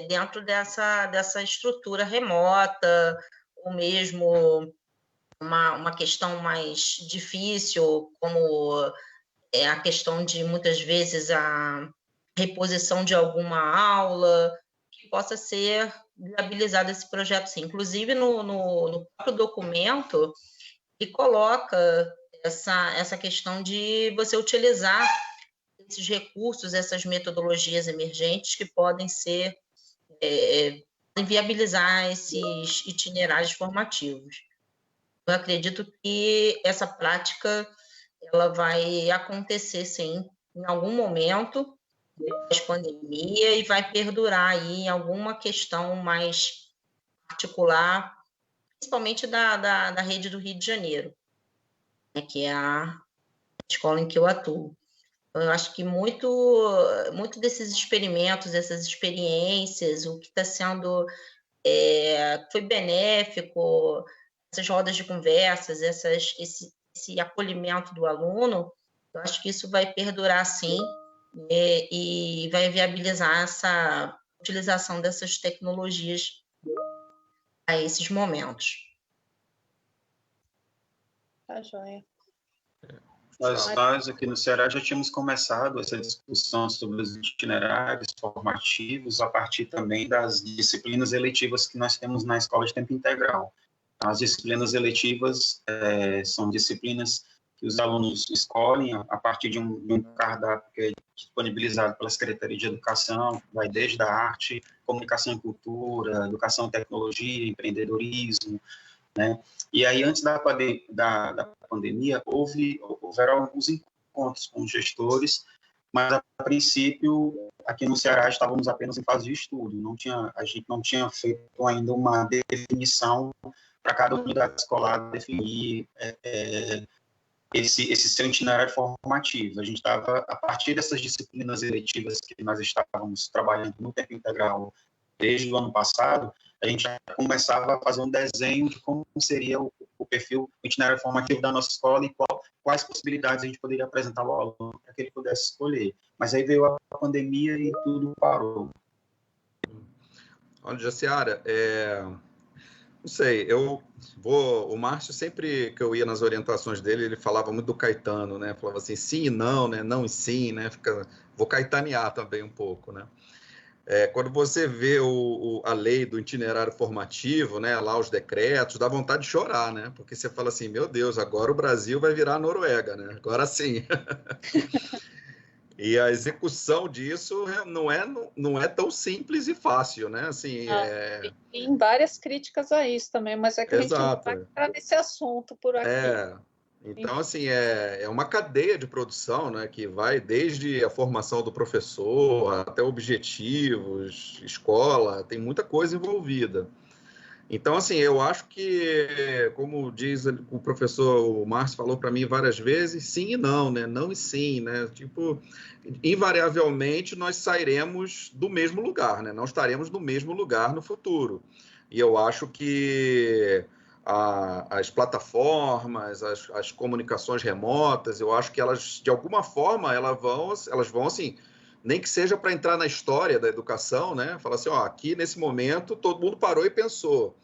dentro dessa estrutura remota, ou mesmo uma questão mais difícil, como a questão de, muitas vezes, a reposição de alguma aula, que possa ser viabilizado esse projeto, sim. Inclusive, no próprio documento, ele coloca essa questão de você utilizar esses recursos, essas metodologias emergentes que podem viabilizar esses itinerários formativos. Eu acredito que essa prática ela vai acontecer, sim, em algum momento pós-pandemia e vai perdurar aí em alguma questão mais particular, principalmente da rede do Rio de Janeiro, né, que é a escola em que eu atuo. Eu acho que muito desses experimentos, essas experiências, o que está sendo foi benéfico, essas rodas de conversas, esse acolhimento do aluno, eu acho que isso vai perdurar sim e vai viabilizar essa utilização dessas tecnologias a esses momentos. Tá joia. Nós aqui no Ceará já tínhamos começado essa discussão sobre os itinerários formativos a partir também das disciplinas eletivas que nós temos na escola de tempo integral. As disciplinas eletivas são disciplinas que os alunos escolhem a partir de um cardápio que é disponibilizado pela Secretaria de Educação, vai desde a arte, comunicação e cultura, educação e tecnologia, empreendedorismo, né? E aí, antes da pandemia, houveram alguns encontros com gestores, mas, a princípio, aqui no Ceará, estávamos apenas em fase de estudo. A gente não tinha feito ainda uma definição para cada unidade escolar definir esse seu itinerário formativo. A gente estava, a partir dessas disciplinas eletivas que nós estávamos trabalhando no tempo integral desde o ano passado, a gente já começava a fazer um desenho de como seria o perfil, o itinerário formativo da nossa escola e quais possibilidades a gente poderia apresentar ao aluno para que ele pudesse escolher. Mas aí veio a pandemia e tudo parou. Olha, Jaciara, não sei, o Márcio, sempre que eu ia nas orientações dele, ele falava muito do Caetano, né? Falava assim, sim e não, né? Não e sim, né? Vou caetanear também um pouco, né? Quando você vê a lei do itinerário formativo, né, lá os decretos, dá vontade de chorar, né? Porque você fala assim, meu Deus, agora o Brasil vai virar a Noruega, né? Agora sim. E a execução disso não é tão simples e fácil, né? Assim, Tem várias críticas a isso também, mas é que Exato. A gente não vai entrar nesse assunto por aqui. Então, assim, é uma cadeia de produção, né, que vai desde a formação do professor até objetivos, escola, tem muita coisa envolvida. Então, assim, eu acho que, como diz o professor Márcio falou para mim várias vezes, sim e não, né? Não e sim, né? Tipo, invariavelmente nós sairemos do mesmo lugar, né? Não estaremos no mesmo lugar no futuro. E eu acho que as plataformas, as comunicações remotas, eu acho que elas, de alguma forma, elas vão assim, nem que seja para entrar na história da educação, né? Falar assim, ó, aqui nesse momento todo mundo parou e pensou.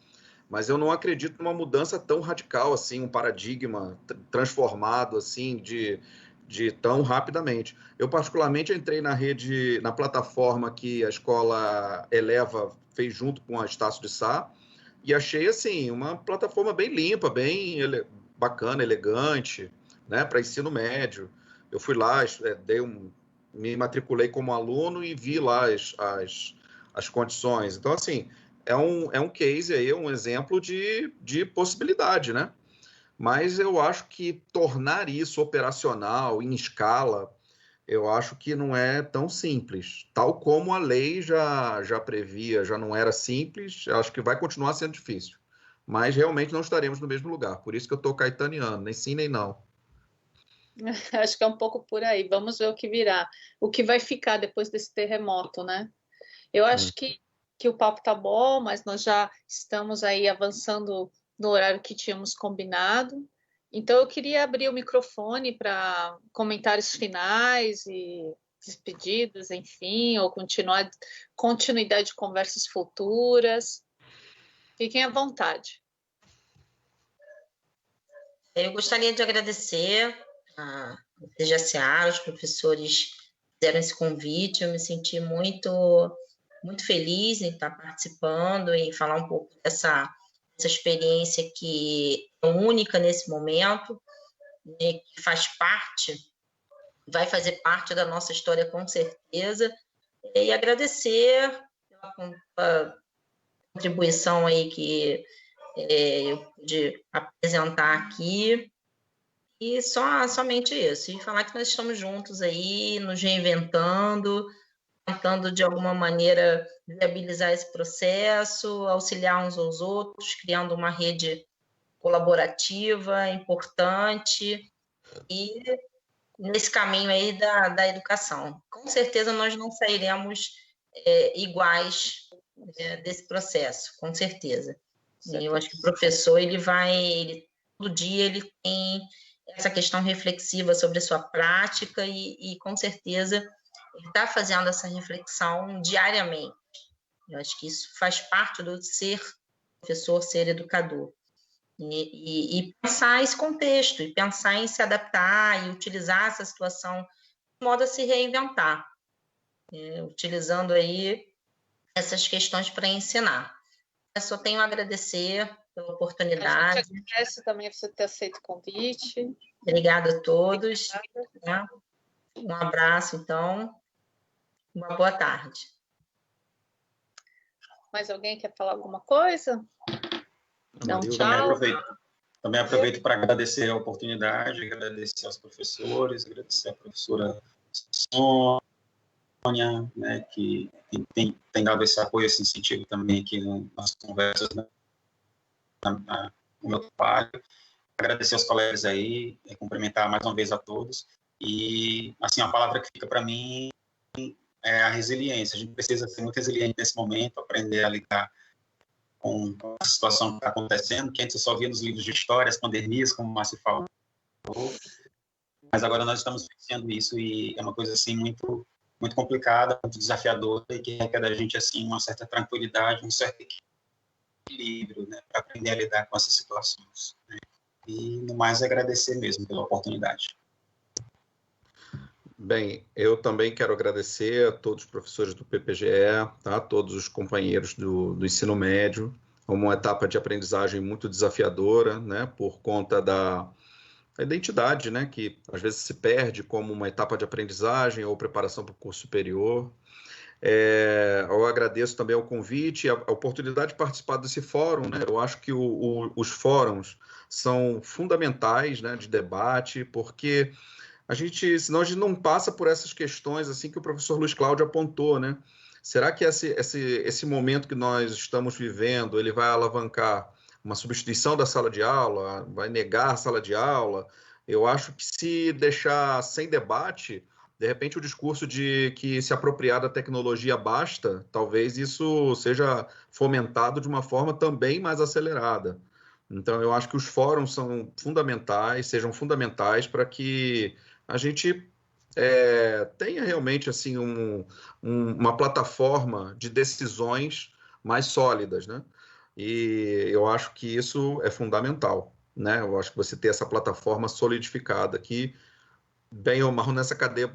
Mas eu não acredito numa mudança tão radical assim, um paradigma transformado assim de tão rapidamente. Eu particularmente entrei na plataforma que a escola Eleva fez junto com a Estácio de Sá e achei assim uma plataforma bem limpa, bem bacana, elegante, né, para ensino médio. Eu fui lá, me matriculei como aluno e vi lá as condições. Então, assim, é um case aí, um exemplo de possibilidade, né? Mas eu acho que tornar isso operacional, em escala, eu acho que não é tão simples. Tal como a lei já previa, já não era simples, eu acho que vai continuar sendo difícil. Mas realmente não estaremos no mesmo lugar. Por isso que eu estou caetaniano, nem sim nem não. Acho que é um pouco por aí. Vamos ver o que virá. O que vai ficar depois desse terremoto, né? Eu acho que o papo tá bom, mas nós já estamos aí avançando no horário que tínhamos combinado. Então, eu queria abrir o microfone para comentários finais e despedidas, enfim, ou continuidade de conversas futuras. Fiquem à vontade. Eu gostaria de agradecer a CGSA, os professores fizeram esse convite, eu me senti muito feliz em estar participando e falar um pouco dessa experiência que é única nesse momento, né, que vai fazer parte da nossa história com certeza, e agradecer pela contribuição aí que eu pude apresentar aqui, e somente isso, e falar que nós estamos juntos aí, nos reinventando, tentando de alguma maneira viabilizar esse processo, auxiliar uns aos outros, criando uma rede colaborativa, importante, e nesse caminho aí da educação. Com certeza nós não sairemos iguais desse processo, com certeza. E eu acho que o professor, todo dia ele tem essa questão reflexiva sobre a sua prática e com certeza ele está fazendo essa reflexão diariamente. Eu acho que isso faz parte do ser professor, ser educador. E pensar esse contexto, e pensar em se adaptar e utilizar essa situação de modo a se reinventar, utilizando aí essas questões para ensinar. Eu só tenho a agradecer pela oportunidade. A gente agradece também você ter aceito o convite. Obrigada a todos. Né? Um abraço, então. Uma boa tarde. Mais alguém quer falar alguma coisa? Não, tchau. Também aproveito para agradecer a oportunidade, agradecer aos professores, agradecer à professora Sônia, né, que tem dado esse apoio, esse incentivo também aqui nas conversas, né, no meu trabalho. Agradecer aos colegas aí, cumprimentar mais uma vez a todos. E, assim, a palavra que fica para mim é a resiliência. A gente precisa ser muito resiliente nesse momento, aprender a lidar com a situação que está acontecendo, que antes eu só via nos livros de história, as pandemias, como o Márcio falou, mas agora nós estamos vivenciando isso e é uma coisa assim muito complicada, muito desafiadora e que requer da gente assim uma certa tranquilidade, um certo equilíbrio, né, para aprender a lidar com essas situações. Né? E no mais agradecer mesmo pela oportunidade. Bem, eu também quero agradecer a todos os professores do PPGE, tá? Todos os companheiros do ensino médio, uma etapa de aprendizagem muito desafiadora, né? Por conta da identidade, né? Que às vezes se perde como uma etapa de aprendizagem ou preparação para o curso superior. Eu agradeço também o convite e a oportunidade de participar desse fórum, né? Eu acho que os fóruns são fundamentais, né? De debate, porque senão a gente não passa por essas questões assim que o professor Luiz Cláudio apontou, né? Será que esse momento que nós estamos vivendo, ele vai alavancar uma substituição da sala de aula, vai negar a sala de aula? Eu acho que se deixar sem debate, de repente o discurso de que se apropriar da tecnologia basta, talvez isso seja fomentado de uma forma também mais acelerada. Então, eu acho que os fóruns sejam fundamentais para que a gente tenha realmente assim uma plataforma de decisões mais sólidas, né? E eu acho que isso é fundamental, né? Eu acho que você ter essa plataforma solidificada que, bem ou mal, nessa cadeia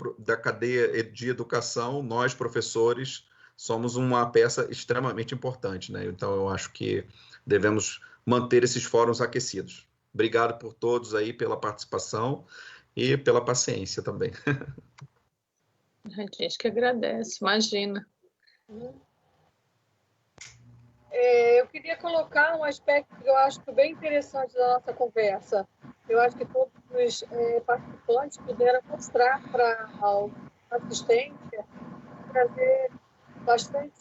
de educação, nós, professores, somos uma peça extremamente importante, né? Então, eu acho que devemos manter esses fóruns aquecidos. Obrigado por todos aí pela participação e pela paciência também. A gente que agradece, imagina. Eu queria colocar um aspecto que eu acho bem interessante da nossa conversa. Eu acho que todos os participantes puderam mostrar para a assistência, trazer bastante,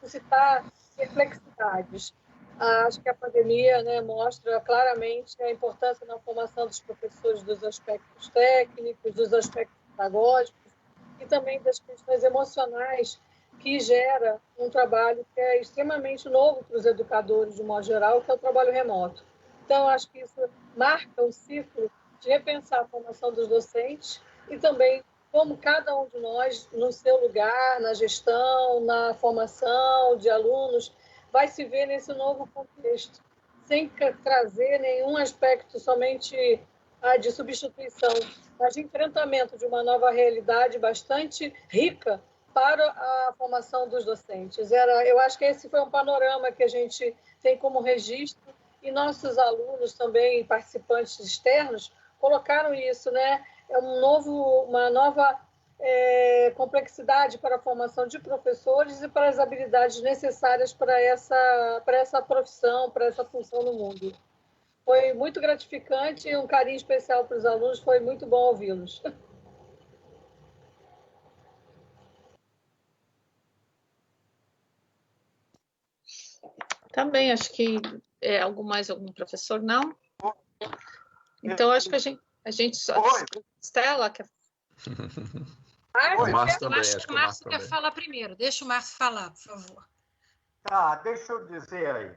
suscitar perplexidades. Acho que a pandemia, né, mostra claramente a importância na formação dos professores dos aspectos técnicos, dos aspectos pedagógicos e também das questões emocionais que gera um trabalho que é extremamente novo para os educadores, de modo geral, que é o trabalho remoto. Então, acho que isso marca um ciclo de repensar a formação dos docentes e também como cada um de nós, no seu lugar, na gestão, na formação de alunos, vai se ver nesse novo contexto, sem trazer nenhum aspecto somente de substituição, mas de enfrentamento de uma nova realidade bastante rica para a formação dos docentes. Eu acho que esse foi um panorama que a gente tem como registro e nossos alunos também, participantes externos, colocaram isso, né? É uma nova complexidade para a formação de professores e para as habilidades necessárias para essa profissão, para essa função no mundo. Foi muito gratificante e um carinho especial para os alunos, foi muito bom ouvi-los. Também acho que algum professor não. Então acho que a gente só. Stella quer. Eu acho que o Márcio quer falar primeiro. Deixa o Márcio falar, por favor. Tá, deixa eu dizer aí.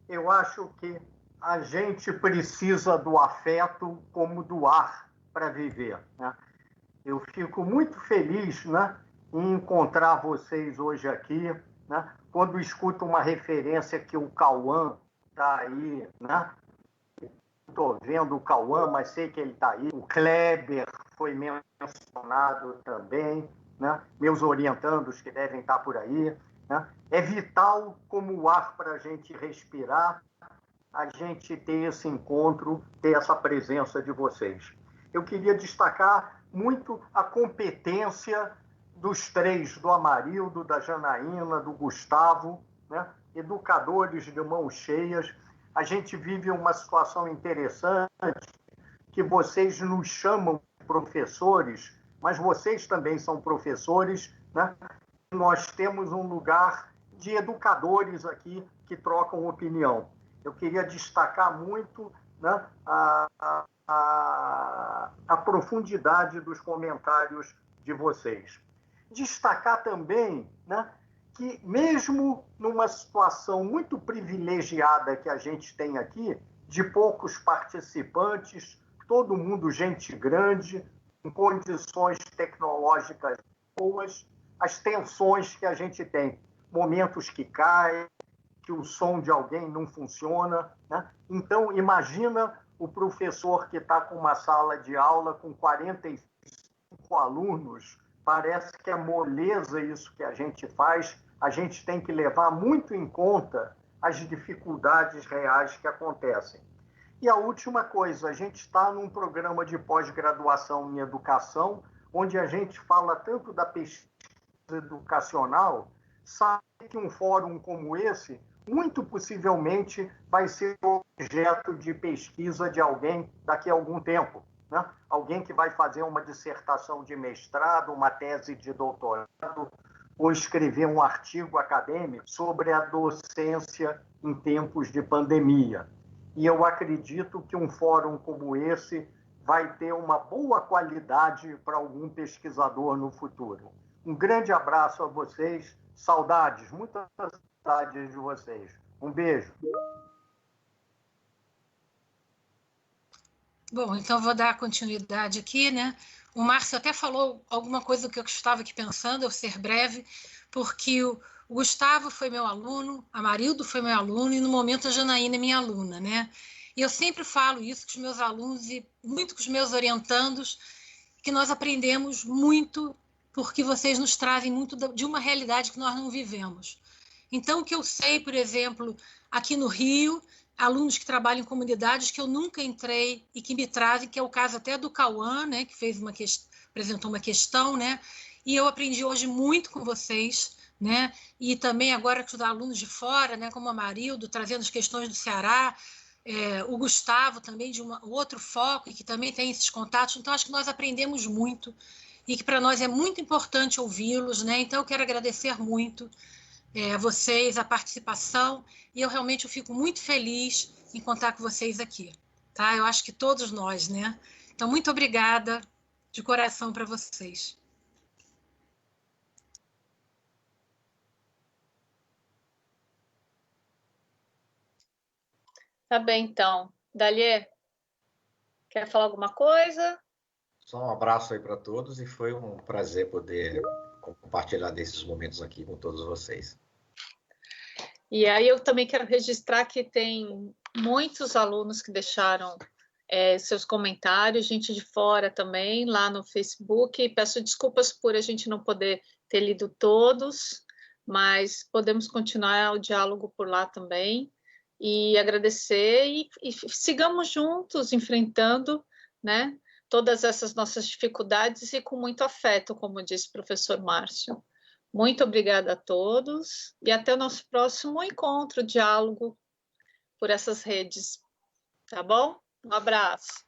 Eu acho que a gente precisa do afeto como do ar para viver, né? Eu fico muito feliz, né, em encontrar vocês hoje aqui, né? Quando escuto uma referência que o Cauã está aí, né? Estou vendo o Cauã, mas sei que ele está aí. O Kleber foi mencionado também, né? Meus orientandos que devem estar por aí, né? É vital como o ar para a gente respirar, a gente ter esse encontro, ter essa presença de vocês. Eu queria destacar muito a competência dos três, do Amarildo, da Janaína, do Gustavo, né? Educadores de mãos cheias. A gente vive uma situação interessante que vocês nos chamam de professores, mas vocês também são professores, né? Nós temos um lugar de educadores aqui que trocam opinião. Eu queria destacar muito, né, a profundidade dos comentários de vocês. Destacar também, né, que mesmo numa situação muito privilegiada que a gente tem aqui, de poucos participantes, todo mundo gente grande, com condições tecnológicas boas, as tensões que a gente tem, momentos que caem, que o som de alguém não funciona, né? Então, imagina o professor que está com uma sala de aula com 45 alunos, parece que é moleza isso que a gente faz, a gente tem que levar muito em conta as dificuldades reais que acontecem. E a última coisa, a gente está num programa de pós-graduação em educação, onde a gente fala tanto da pesquisa educacional, sabe que um fórum como esse, muito possivelmente, vai ser objeto de pesquisa de alguém daqui a algum tempo, né? Alguém que vai fazer uma dissertação de mestrado, uma tese de doutorado, ou escrever um artigo acadêmico sobre a docência em tempos de pandemia. E eu acredito que um fórum como esse vai ter uma boa qualidade para algum pesquisador no futuro. Um grande abraço a vocês, saudades, muitas saudades de vocês. Um beijo. Bom, então eu vou dar continuidade aqui, né? O Márcio até falou alguma coisa que eu estava aqui pensando, eu ser breve, porque o Gustavo foi meu aluno, a Marildo foi meu aluno, e no momento a Janaína é minha aluna, né? E eu sempre falo isso com os meus alunos e muito com os meus orientandos, que nós aprendemos muito porque vocês nos trazem muito de uma realidade que nós não vivemos. Então, o que eu sei, por exemplo, aqui no Rio, alunos que trabalham em comunidades que eu nunca entrei e que me trazem, que é o caso até do Cauã, né, que apresentou uma questão, né, e eu aprendi hoje muito com vocês, né, e também agora com os alunos de fora, né, como a Marildo, trazendo as questões do Ceará, o Gustavo também de outro foco e que também tem esses contatos. Então, acho que nós aprendemos muito e que para nós é muito importante ouvi-los, né? Então, eu quero agradecer muito a vocês, a participação, e eu realmente fico muito feliz em contar com vocês aqui, tá? Eu acho que todos nós, né? Então, muito obrigada de coração para vocês. Tá bem, então. Daliê, quer falar alguma coisa? Só um abraço aí para todos e foi um prazer poder compartilhar desses momentos aqui com todos vocês. E aí eu também quero registrar que tem muitos alunos que deixaram seus comentários, gente de fora também, lá no Facebook. Peço desculpas por a gente não poder ter lido todos, mas podemos continuar o diálogo por lá também. E agradecer e sigamos juntos enfrentando, né, todas essas nossas dificuldades e com muito afeto, como disse o professor Márcio. Muito obrigada a todos e até o nosso próximo encontro, diálogo por essas redes, tá bom? Um abraço.